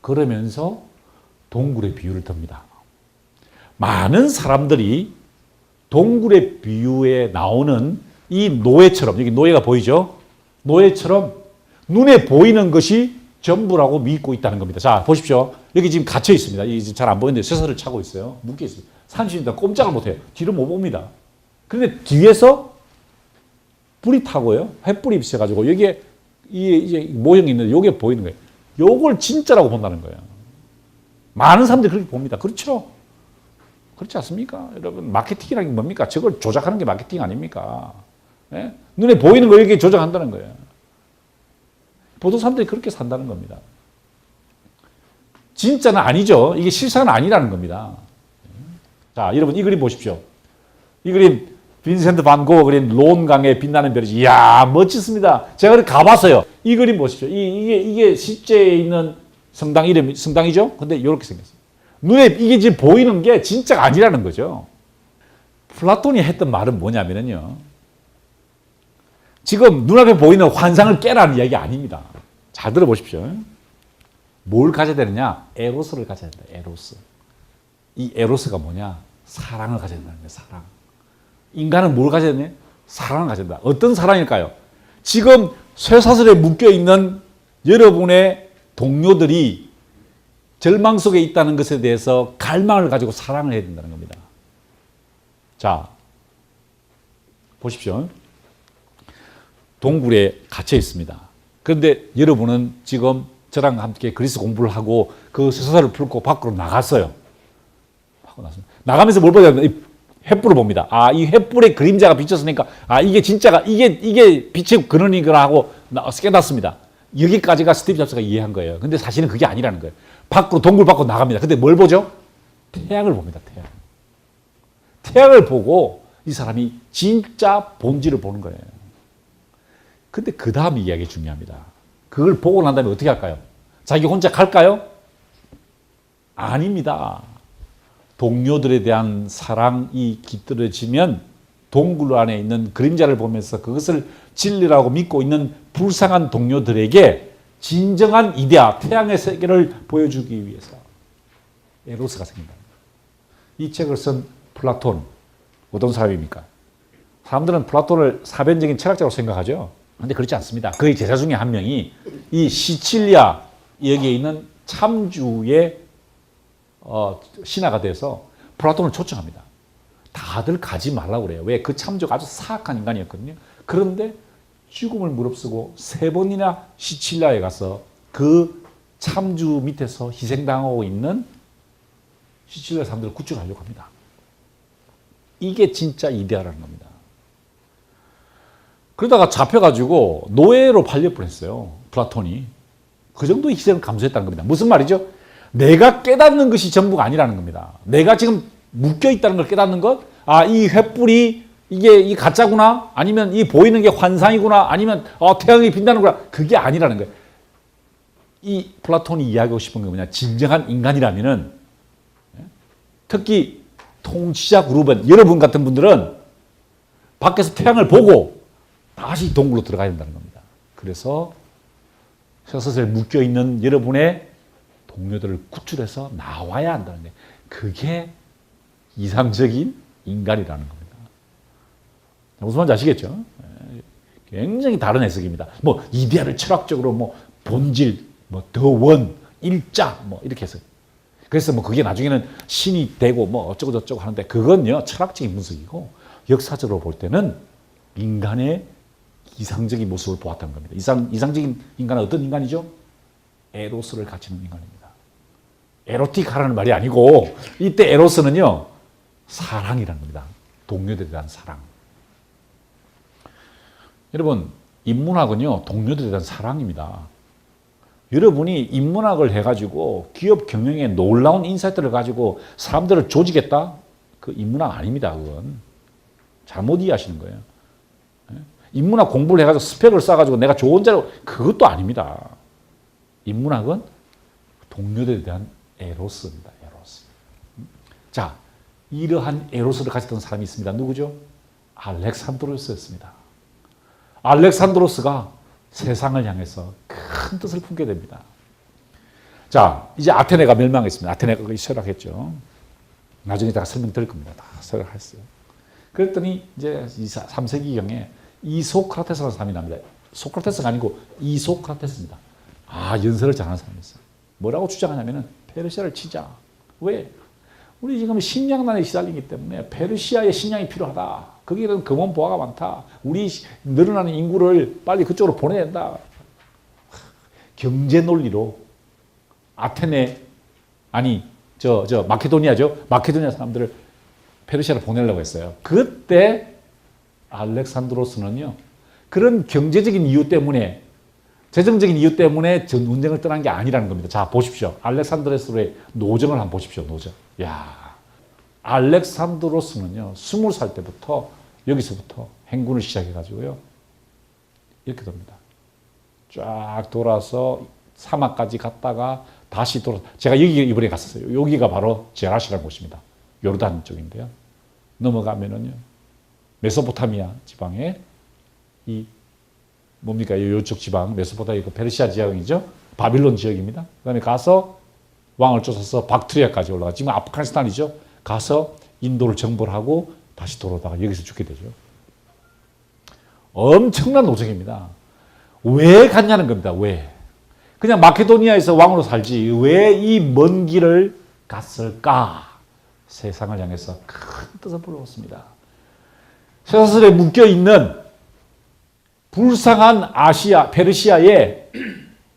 그러면서 동굴의 비유를 듭니다. 많은 사람들이 동굴의 비유에 나오는 이 노예처럼, 여기 노예가 보이죠? 노예처럼 눈에 보이는 것이 전부라고 믿고 있다는 겁니다. 자, 보십시오. 여기 지금 갇혀 있습니다. 이게 잘 안 보이는데 쇠사를 차고 있어요. 묶여 있습니다. 산신이다. 꼼짝을 못해요. 뒤를 못 봅니다. 그런데 뒤에서 불이 타고요. 횃불이 있어가지고 여기에 이제 모형이 있는데 요게 보이는 거예요. 요걸 진짜라고 본다는 거예요. 많은 사람들이 그렇게 봅니다. 그렇죠? 그렇지 않습니까? 여러분, 마케팅이라는 게 뭡니까? 저걸 조작하는 게 마케팅 아닙니까? 예? 눈에 보이는 거 이렇게 조작한다는 거예요. 보통 사람들이 그렇게 산다는 겁니다. 진짜는 아니죠. 이게 실상은 아니라는 겁니다. 자, 여러분 이 그림 보십시오. 이 그림 빈센트 반 고흐 그린 론강의 빛나는 별이지. 이야, 멋지습니다. 제가 가봤어요. 이 그림 보십시오. 이게 실제에 있는 성당 이름이 성당이죠? 근데 이렇게 생겼어요. 눈에 이게 지금 보이는 게 진짜가 아니라는 거죠. 플라톤이 했던 말은 뭐냐면요. 지금 눈앞에 보이는 환상을 깨라는 이야기 아닙니다. 잘 들어보십시오. 뭘 가져야 되느냐? 에로스를 가져야 된다. 에로스. 이 에로스가 뭐냐? 사랑을 가져야 된다는 거예요. 사랑. 인간은 뭘 가져야 되냐? 사랑을 가져야 된다. 어떤 사랑일까요? 지금 쇠사슬에 묶여있는 여러분의 동료들이 절망 속에 있다는 것에 대해서 갈망을 가지고 사랑을 해야 된다는 겁니다. 자, 보십시오. 동굴에 갇혀 있습니다. 그런데 여러분은 지금 저랑 함께 그리스 공부를 하고 그 쇠사슬을 풀고 밖으로 나갔어요. 나가면서 뭘 보냐? 횃불을 봅니다. 아, 이 횃불의 그림자가 비쳤으니까, 아, 이게 진짜가, 이게 빛의 근원이구나 하고 깨닫습니다. 여기까지가 스티브 잡스가 이해한 거예요. 근데 사실은 그게 아니라는 거예요. 밖으로, 동굴 밖으로 나갑니다. 근데 뭘 보죠? 태양을 봅니다. 태양을 보고 이 사람이 진짜 본질을 보는 거예요. 근데 그 다음 이야기 중요합니다. 그걸 보고 난 다음에 어떻게 할까요? 자기 혼자 갈까요? 아닙니다. 동료들에 대한 사랑이 깃들어지면 동굴 안에 있는 그림자를 보면서 그것을 진리라고 믿고 있는 불쌍한 동료들에게 진정한 이데아, 태양의 세계를 보여주기 위해서 에로스가 생긴다. 이 책을 쓴 플라톤, 어떤 사람입니까? 사람들은 플라톤을 사변적인 철학자로 생각하죠. 그런데 그렇지 않습니다. 그의 제자 중에 한 명이 이 시칠리아 여기에 있는 참주의 신하가 돼서 플라톤을 초청합니다. 다들 가지 말라고 그래요. 왜? 그 참조가 아주 사악한 인간이었거든요. 그런데 죽음을 무릅쓰고 3번이나 시칠리아에 가서 그 참주 밑에서 희생당하고 있는 시칠리아 사람들을 구출하려고 합니다. 이게 진짜 이데아라는 겁니다. 그러다가 잡혀가지고 노예로 팔려 뻔했어요. 플라톤이. 그 정도의 희생을 감수했다는 겁니다. 무슨 말이죠? 내가 깨닫는 것이 전부가 아니라는 겁니다. 내가 지금 묶여있다는 걸 깨닫는 것, 아, 이 횃불이 이게 이 가짜구나, 아니면 이 보이는 게 환상이구나, 아니면 태양이 빛나는구나, 그게 아니라는 거예요. 이 플라톤이 이야기하고 싶은 게 뭐냐, 진정한 인간이라면은, 특히 통치자 그룹은, 여러분 같은 분들은 밖에서 태양을 보고 다시 동굴로 들어가야 된다는 겁니다. 그래서 쇠사슬에 묶여있는 여러분의 동료들을 구출해서 나와야 한다는 거예요. 그게 이상적인 인간이라는 겁니다. 무슨 말인지 아시겠죠? 굉장히 다른 해석입니다. 뭐 이데아를 철학적으로 뭐 본질, 뭐 더원, 일자 뭐 이렇게 해서 그래서 뭐 그게 나중에는 신이 되고 뭐 어쩌고 저쩌고 하는데 그건요 철학적인 분석이고 역사적으로 볼 때는 인간의 이상적인 모습을 보았다는 겁니다. 이상적인 인간은 어떤 인간이죠? 에로스를 갖추는 인간입니다. 에로틱하라는 말이 아니고 이때 에로스는요 사랑이라는 겁니다. 동료들에 대한 사랑. 여러분 인문학은요 동료들에 대한 사랑입니다. 여러분이 인문학을 해가지고 기업 경영에 놀라운 인사이트를 가지고 사람들을 조지겠다? 그 인문학 아닙니다. 그건 잘못 이해하시는 거예요. 인문학 공부를 해가지고 스펙을 쌓아가지고 내가 좋은 자료 그것도 아닙니다. 인문학은 동료들에 대한 에로스입니다. 에로스. 자, 이러한 에로스를 가졌던 사람이 있습니다. 누구죠? 알렉산드로스였습니다. 알렉산드로스가 세상을 향해서 큰 뜻을 품게 됩니다. 자, 이제 아테네가 멸망했습니다. 아테네가 거기 쇠락했죠. 나중에 다 설명드릴 겁니다. 다 쇠락했어요. 그랬더니 이제 3세기경에 이소크라테스라는 사람이 납니다. 소크라테스가 아니고 이소크라테스입니다. 아, 연설을 잘하는 사람이었어요. 뭐라고 주장하냐면은 페르시아를 치자. 왜? 우리 지금 식량난에 시달리기 때문에 페르시아의 식량이 필요하다. 거기는 금원 보화가 많다. 우리 늘어나는 인구를 빨리 그쪽으로 보내야 된다. 경제 논리로 아테네 아니 마케도니아죠. 마케도니아 사람들을 페르시아로 보내려고 했어요. 그때 알렉산드로스는요. 그런 경제적인 이유 때문에 재정적인 이유 때문에 전쟁을 떠난 게 아니라는 겁니다. 자, 보십시오. 알렉산드로스의 노정을 한번 보십시오. 노정. 야, 알렉산드로스는요. 20살 때부터 여기서부터 행군을 시작해가지고요. 이렇게 됩니다. 쫙 돌아서 사막까지 갔다가 다시 제가 여기 이번에 갔었어요. 여기가 바로 제라시라는 곳입니다. 요르단 쪽인데요. 넘어가면은요, 메소포타미아 지방에 이 뭡니까? 요쪽 지방, 메소포타미아 그 페르시아 지역이죠. 바빌론 지역입니다. 그다음에 가서 왕을 쫓아서 박트리아까지 올라가. 지금 아프가니스탄이죠. 가서 인도를 정벌 하고 다시 돌아오다가 여기서 죽게 되죠. 엄청난 노정입니다. 왜 갔냐는 겁니다. 왜? 그냥 마케도니아에서 왕으로 살지 왜 이 먼 길을 갔을까? 세상을 향해서 큰 뜻을 불러왔습니다. 쇠사슬에 묶여있는 불쌍한 페르시아의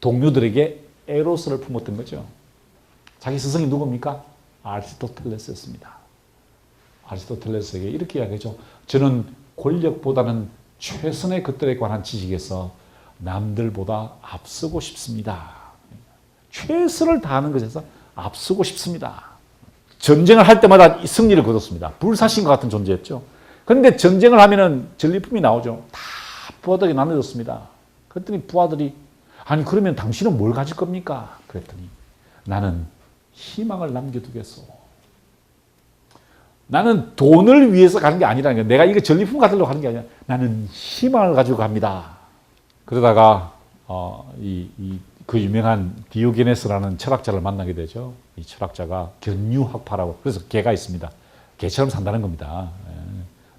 동료들에게 에로스를 품었던 거죠. 자기 스승이 누굽니까? 아리스토텔레스였습니다. 아리스토텔레스에게 이렇게 이야기하죠. 저는 권력보다는 최선의 것들에 관한 지식에서 남들보다 앞서고 싶습니다. 최선을 다하는 것에서 앞서고 싶습니다. 전쟁을 할 때마다 승리를 거뒀습니다. 불사신과 같은 존재였죠. 그런데 전쟁을 하면은 전리품이 나오죠. 다 부하들에게 나눠줬습니다. 그랬더니 부하들이 아니 그러면 당신은 뭘 가질 겁니까? 그랬더니 나는 희망을 남겨두겠소. 나는 돈을 위해서 가는 게 아니라는 거야. 내가 이거 전리품 가지려고 하는 게 아니라 나는 희망을 가지고 갑니다. 그러다가 그 유명한 디오게네스라는 철학자를 만나게 되죠. 이 철학자가 견유학파라고, 그래서 개가 있습니다. 개처럼 산다는 겁니다.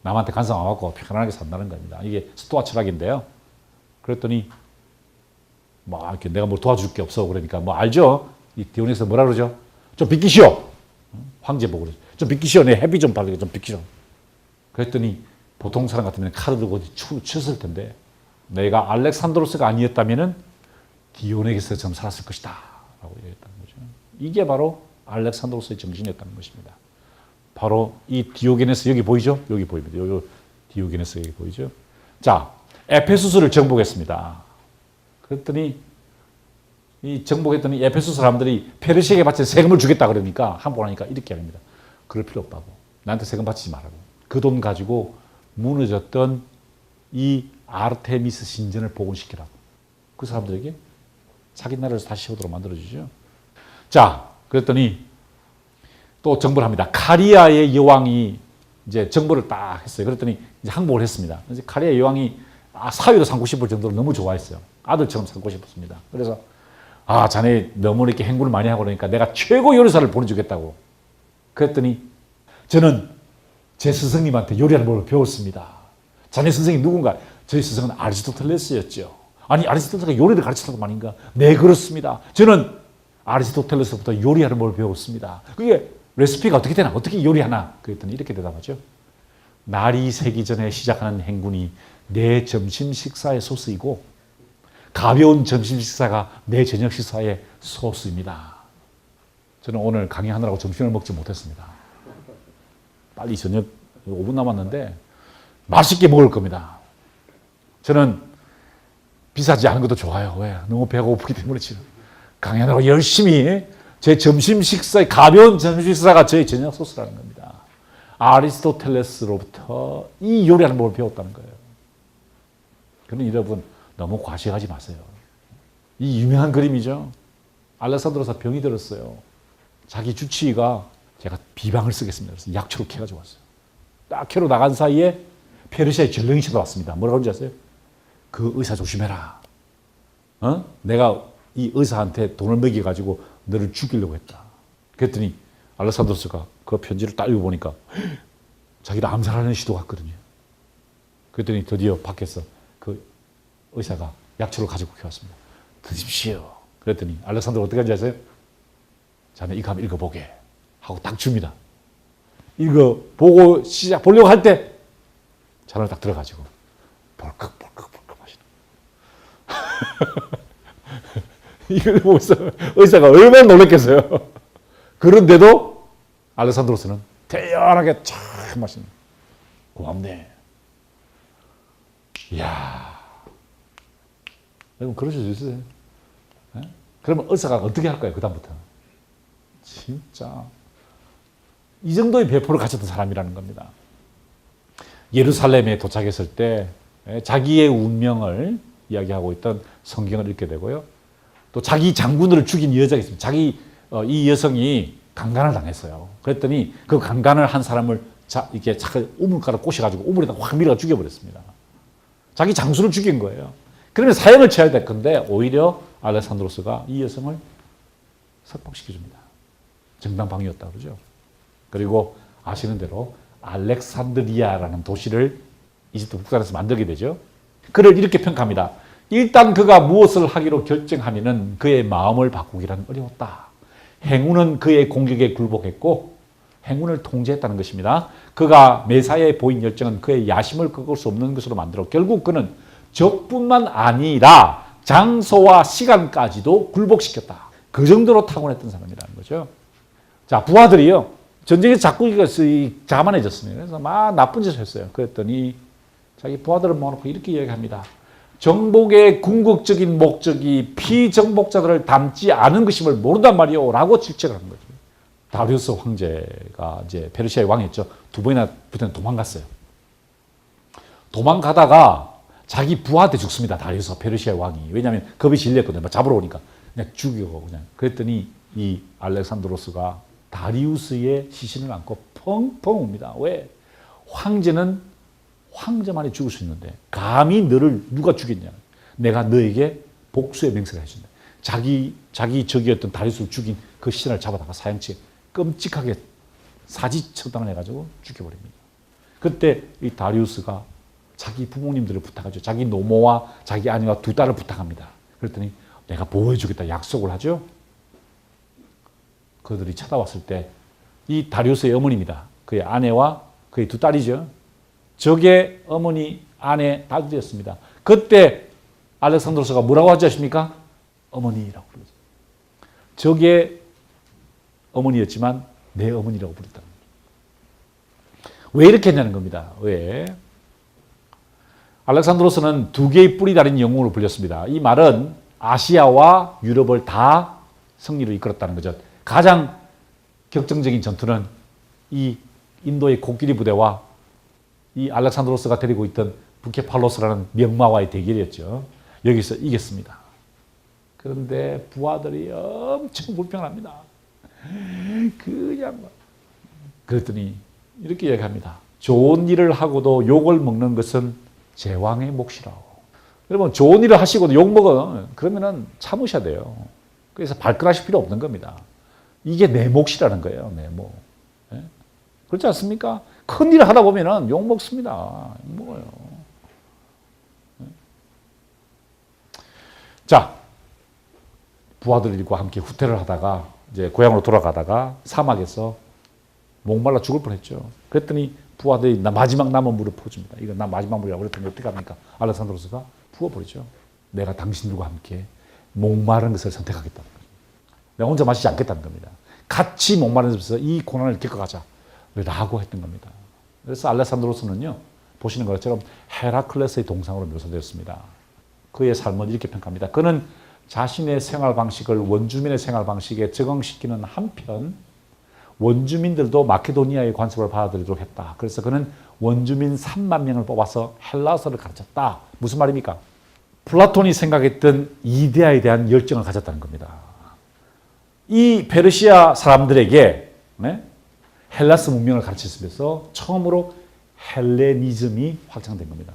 남한테 간섭 안 받고 편안하게 산다는 겁니다. 이게 스토아 철학인데요. 그랬더니 뭐 이렇게 내가 뭘 도와줄 게 없어 그러니까 뭐 알죠? 이 디오게네스 뭐라 그러죠? 좀 비키시오. 황제 보고 그러죠. 좀 비키시오. 내 헤비 좀 바르게 좀 비키시오. 그랬더니 보통 사람 같으면 칼을 들고 쳤을 텐데 내가 알렉산드로스가 아니었다면은 디오네게스처럼 살았을 것이다 라고 얘기했다는 거죠. 이게 바로 알렉산드로스의 정신이었다는 것입니다. 바로 이 디오게네스 여기 보이죠? 여기 보입니다. 여기 디오게네스 여기 보이죠? 자, 에페소스를 정복했습니다. 그랬더니 이 정복했더니 에페소스 사람들이 페르시아에게 바친 세금을 주겠다 그러니까 한번 하니까 이렇게 합니다. 그럴 필요 없다고. 나한테 세금 바치지 말라고. 그 돈 가지고 무너졌던 이 아르테미스 신전을 복원시키라고. 그 사람들에게 자기 나라를 다시 세우도록 만들어주죠. 자, 그랬더니 또 정벌을 합니다. 카리아의 여왕이 이제 정벌을 딱 했어요. 그랬더니 이제 항복을 했습니다. 그래서 카리아 여왕이 사위로 삼고 싶을 정도로 너무 좋아했어요. 아들처럼 삼고 싶었습니다. 그래서 자네 너무 이렇게 행군을 많이 하고 그러니까 내가 최고 요리사를 보내주겠다고. 그랬더니 저는 제 스승님한테 요리하는 법을 배웠습니다. 자네 스승이 누군가? 저희 스승은 아리스토텔레스였죠. 아니 아리스토텔레스가 요리를 가르쳤다고 말인가? 네 그렇습니다. 저는 아리스토텔레스부터 요리하는 법을 배웠습니다. 그게 레시피가 어떻게 되나? 어떻게 요리하나? 그랬더니 이렇게 대답하죠. 날이 새기 전에 시작하는 행군이 내 점심 식사의 소스이고 가벼운 점심 식사가 내 저녁 식사의 소스입니다. 저는 오늘 강의하느라고 점심을 먹지 못했습니다. 빨리 저녁 5분 남았는데 맛있게 먹을 겁니다. 저는 비싸지 않은 것도 좋아요. 왜? 너무 배가 고프기 때문에 지금 강의하느라고 열심히 제 점심 식사의 가벼운 점심 식사가 저의 저녁 소스라는 겁니다. 아리스토텔레스로부터 이 요리하는 법을 배웠다는 거예요. 그러니 여러분 너무 과시하지 마세요. 이 유명한 그림이죠. 알렉산드로스 병이 들었어요. 자기 주치의가 제가 비방을 쓰겠습니다. 그래서 약초를 캐가지고 왔어요. 딱 캐러 나간 사이에 페르시아의 전령이 쳐들어왔습니다. 뭐라고 하는지 아세요? 그 의사 조심해라. 내가 이 의사한테 돈을 먹여가지고 너를 죽이려고 했다. 그랬더니 알렉산드로스가 그 편지를 딱 읽어보니까 자기를 암살하는 시도 같거든요. 그랬더니 드디어 밖에서 그 의사가 약초를 가지고 왔습니다. 드십시오. 그랬더니 알렉산드로가 어떻게 하는지 아세요? 자네 이거 한번 읽어보게 하고 딱 줍니다. 읽어보고 보려고 할 때 잔을 딱 들어가지고 벌컥벌컥벌컥 마시는 이걸 보면서 의사가 얼마나 놀랐겠어요. 그런데도 알렉산드로스는 태연하게 참 마시는. 고맙네. 이야. 여러분 그러실 수 있으세요? 네? 그러면 의사가 어떻게 할까요? 그 다음부터 진짜 이 정도의 배포를 가졌던 사람이라는 겁니다. 예루살렘에 도착했을 때 자기의 운명을 이야기하고 있던 성경을 읽게 되고요. 또 자기 장군을 죽인 여자가 있습니다. 이 여성이 강간을 당했어요. 그랬더니 그 강간을 한 사람을 이렇게 우물가로 꼬셔가지고 우물에다 확 밀어 죽여버렸습니다. 자기 장수를 죽인 거예요. 그러면 사형을 쳐야 될 건데 오히려 알렉산드로스가 이 여성을 석방시켜줍니다. 정당방위였다 그러죠. 그리고 아시는 대로 알렉산드리아라는 도시를 이집트 국산에서 만들게 되죠. 그를 이렇게 평가합니다. 일단 그가 무엇을 하기로 결정하면은 그의 마음을 바꾸기란 어려웠다. 행운은 그의 공격에 굴복했고 행운을 통제했다는 것입니다. 그가 메사야에 보인 열정은 그의 야심을 꺾을 수 없는 것으로 만들어 결국 그는 적뿐만 아니라 장소와 시간까지도 굴복시켰다. 그 정도로 타고났던 사람이라는 거죠. 자, 부하들이요. 전쟁에서 자꾸 자만해졌습니다. 그래서 막 나쁜 짓을 했어요. 그랬더니 자기 부하들을 모아놓고 이렇게 이야기합니다. 정복의 궁극적인 목적이 피정복자들을 담지 않은 것임을 모른단 말이오 라고 질책을 한 거죠. 다리우스 황제가 이제 페르시아의 왕이었죠. 두 번이나 도망갔어요. 도망가다가 자기 부하한테 죽습니다. 다리우스 페르시아의 왕이. 왜냐하면 겁이 질렸거든요. 잡으러 오니까 그냥 죽이고 그냥. 그랬더니 이 알렉산드로스가 다리우스의 시신을 안고 펑펑 웁니다. 왜? 황제는 황제만이 죽을 수 있는데 감히 너를 누가 죽였냐. 내가 너에게 복수의 맹세를 해준다. 자기 적이었던 다리우스를 죽인 그 시신을 잡아다가 사형치에 끔찍하게 사지 처단을 해가지고 죽여버립니다. 그때 이 다리우스가 자기 부모님들을 부탁하죠. 자기 노모와 자기 아내와 두 딸을 부탁합니다. 그랬더니 내가 보호해주겠다 약속을 하죠. 그들이 찾아왔을 때 이 다리우스의 어머니입니다. 그의 아내와 그의 두 딸이죠. 적의 어머니, 아내, 딸들이었습니다. 그때 알렉산드로스가 뭐라고 하지 않습니까? 어머니라고 부르죠. 적의 어머니였지만 내 어머니라고 부르다. 왜 이렇게 했냐는 겁니다. 왜? 알렉산드로스는 두 개의 뿔이 달린 영웅으로 불렸습니다. 이 말은 아시아와 유럽을 다 승리로 이끌었다는 거죠. 가장 격정적인 전투는 이 인도의 코끼리 부대와 이 알렉산드로스가 데리고 있던 부케팔로스라는 명마와의 대결이었죠. 여기서 이겼습니다. 그런데 부하들이 엄청 불평합니다. 그냥 그랬더니 이렇게 이야기합니다. 좋은 일을 하고도 욕을 먹는 것은 제왕의 몫이라고. 여러분 좋은 일을 하시고도 욕 먹어. 그러면은 참으셔야 돼요. 그래서 발끈하실 필요 없는 겁니다. 이게 내 몫이라는 거예요. 내 몫. 네? 그렇지 않습니까? 큰 일을 하다 보면은 욕 먹습니다. 욕 먹어요. 네? 자, 부하들과 함께 후퇴를 하다가 이제 고향으로 돌아가다가 사막에서 목말라 죽을 뻔했죠. 그랬더니 부하들이 마지막 남은 물을 부어줍니다. 이거 나 마지막 물이라고 그랬더니 어떻게 합니까? 알렉산드로스가 부어버리죠. 내가 당신들과 함께 목마른 것을 선택하겠다는 거죠. 내가 혼자 마시지 않겠다는 겁니다. 같이 목마르면서 이 고난을 겪어가자 라고 했던 겁니다. 그래서 알렉산드로스는요. 보시는 것처럼 헤라클레스의 동상으로 묘사되었습니다. 그의 삶은 이렇게 평가합니다. 그는 자신의 생활 방식을 원주민의 생활 방식에 적응시키는 한편 원주민들도 마케도니아의 관습을 받아들이도록 했다. 그래서 그는 원주민 3만 명을 뽑아서 헬라어를 가르쳤다. 무슨 말입니까? 플라톤이 생각했던 이데아에 대한 열정을 가졌다는 겁니다. 이 페르시아 사람들에게 네? 헬라스 문명을 가르치면서 처음으로 헬레니즘이 확장된 겁니다.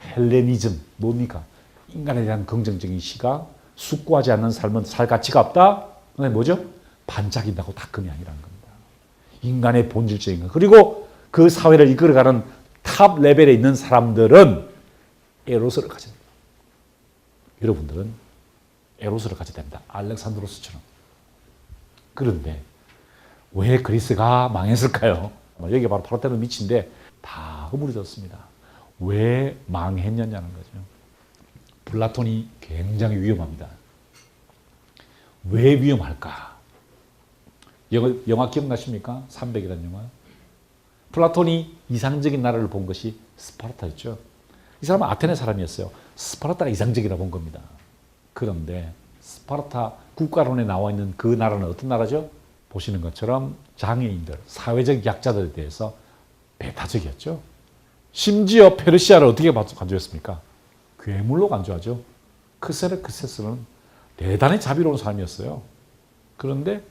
헬레니즘 뭡니까? 인간에 대한 긍정적인 시각, 숙고하지 않는 삶은 살 가치가 없다. 그게 뭐죠? 반짝인다고 닦음이 아니라는 겁니다. 인간의 본질적인 것. 그리고 그 사회를 이끌어가는 탑 레벨에 있는 사람들은 에로스를 가져야 됩니다. 여러분들은 에로스를 가져야 됩니다. 알렉산드로스처럼. 그런데 왜 그리스가 망했을까요? 여기 바로 파르테논 밑인데 다 허물어졌습니다. 왜 망했냐는 거죠. 플라톤이 굉장히 위험합니다. 왜 위험할까? 영화 기억나십니까? 300이라는 영화. 플라톤이 이상적인 나라를 본 것이 스파르타였죠. 이 사람은 아테네 사람이었어요. 스파르타가 이상적이라 본 겁니다. 그런데 스파르타 국가론에 나와 있는 그 나라는 어떤 나라죠? 보시는 것처럼 장애인들, 사회적 약자들에 대해서 배타적이었죠. 심지어 페르시아를 어떻게 간주했습니까? 괴물로 간주하죠. 크세르크세스는 대단히 자비로운 사람이었어요. 그런데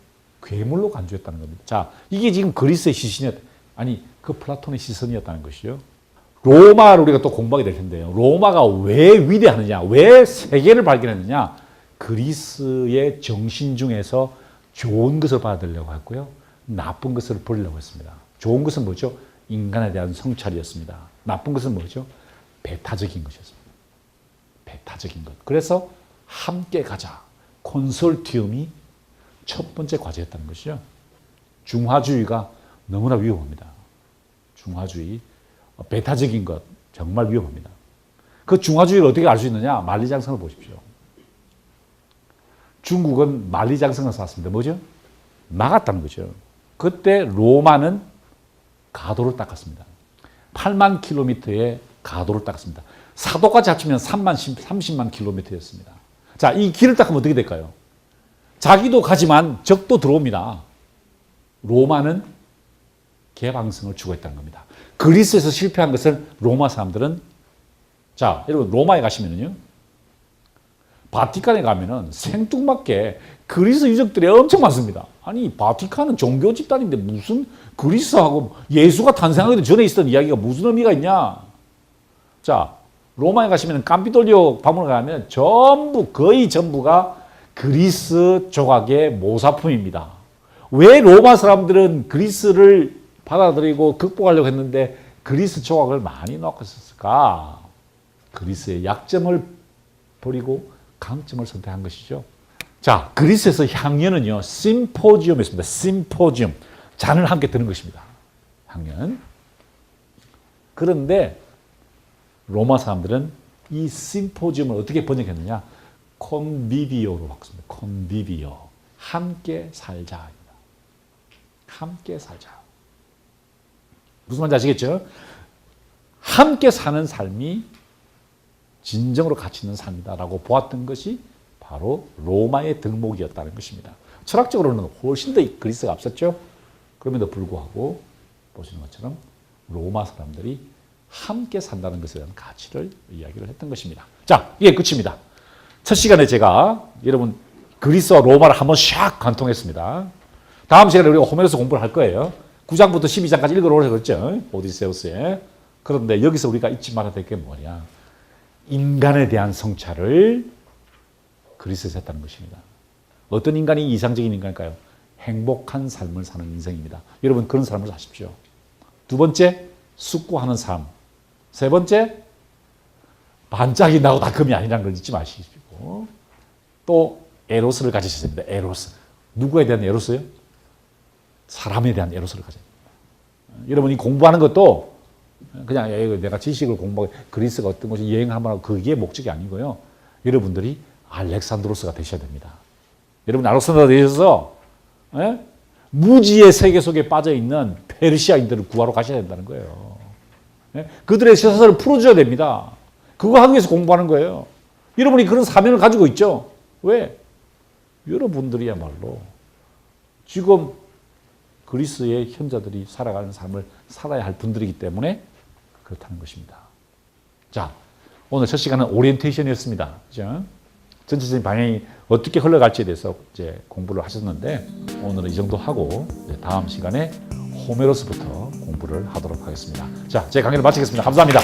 괴물로 간주했다는 겁니다. 자, 이게 지금 그리스의 시선이었다. 아니, 그 플라톤의 시선이었다는 것이요. 로마를 우리가 또 공부하게 될 텐데요. 로마가 왜 위대하느냐, 왜 세계를 발견했느냐, 그리스의 정신 중에서 좋은 것을 받아들이려고 했고요. 나쁜 것을 버리려고 했습니다. 좋은 것은 뭐죠? 인간에 대한 성찰이었습니다. 나쁜 것은 뭐죠? 배타적인 것이었습니다. 배타적인 것. 그래서 함께 가자. 콘솔티움이 첫 번째 과제였다는 것이죠. 중화주의가 너무나 위험합니다. 중화주의, 배타적인 것 정말 위험합니다. 그 중화주의를 어떻게 알 수 있느냐? 만리장성을 보십시오. 중국은 만리장성을 쐈습니다. 뭐죠? 막았다는 거죠. 그때 로마는 가도를 닦았습니다. 8만 킬로미터의 가도를 닦았습니다. 사도까지 합치면 30만 킬로미터였습니다. 자, 이 길을 닦으면 어떻게 될까요? 자기도 가지만 적도 들어옵니다. 로마는 개방성을 추구했다는 겁니다. 그리스에서 실패한 것을 로마 사람들은, 자, 여러분 로마에 가시면은요, 바티칸에 가면은 생뚱맞게 그리스 유적들이 엄청 많습니다. 아니, 바티칸은 종교 집단인데 무슨 그리스하고 예수가 탄생하기도 전에 있었던 이야기가 무슨 의미가 있냐? 자, 로마에 가시면 캄피돌리오 박물관 가면 전부, 거의 전부가 그리스 조각의 모사품입니다. 왜 로마 사람들은 그리스를 받아들이고 극복하려고 했는데 그리스 조각을 많이 넣고 있었을까? 그리스의 약점을 버리고 강점을 선택한 것이죠. 자, 그리스에서 향연은요, 심포지움이었습니다. 심포지움. 잔을 함께 드는 것입니다. 향연. 그런데 로마 사람들은 이 심포지움을 어떻게 번역했느냐? 콘비비오로 바꿨습니다. 콘비비오. 함께 살자입니다. 함께 살자. 무슨 말인지 아시겠죠? 함께 사는 삶이 진정으로 가치 있는 삶이다라고 보았던 것이 바로 로마의 덕목이었다는 것입니다. 철학적으로는 훨씬 더 그리스가 앞섰죠. 그럼에도 불구하고 보시는 것처럼 로마 사람들이 함께 산다는 것에 대한 가치를 이야기를 했던 것입니다. 자, 이게 끝입니다. 첫 시간에 제가 여러분 그리스와 로마를 한번 샥 관통했습니다. 다음 시간에 우리가 호메로스 공부를 할 거예요. 9장부터 12장까지 읽어오라고 그랬죠. 오디세우스에. 그런데 여기서 우리가 잊지 말아야 될 게 뭐냐. 인간에 대한 성찰을 그리스에서 했다는 것입니다. 어떤 인간이 이상적인 인간일까요? 행복한 삶을 사는 인생입니다. 여러분 그런 삶을 사십시오. 두 번째, 숙고하는 삶. 세 번째, 반짝인다고 다 금이 아니라는 걸 잊지 마시고, 또 에로스를 가지셔야 됩니다. 에로스. 누구에 대한 에로스요? 사람에 대한 에로스를 가져야 됩니다. 여러분이 공부하는 것도 그냥 내가 지식을 공부하고 그리스가 어떤 곳이 여행 한번 하고 그게 목적이 아니고요. 여러분들이 알렉산드로스가 되셔야 됩니다. 여러분 알렉산드로스가 되셔서 무지의 세계 속에 빠져있는 페르시아인들을 구하러 가셔야 된다는 거예요. 그들의 세상을 풀어줘야 됩니다. 그거 하기 위해서 공부하는 거예요. 여러분이 그런 사명을 가지고 있죠. 왜? 여러분들이야말로 지금 그리스의 현자들이 살아가는 삶을 살아야 할 분들이기 때문에 그렇다는 것입니다. 자, 오늘 첫 시간은 오리엔테이션이었습니다. 그죠? 전체적인 방향이 어떻게 흘러갈지에 대해서 이제 공부를 하셨는데 오늘은 이 정도 하고 다음 시간에 호메로스부터 공부를 하도록 하겠습니다. 자, 제 강의를 마치겠습니다. 감사합니다.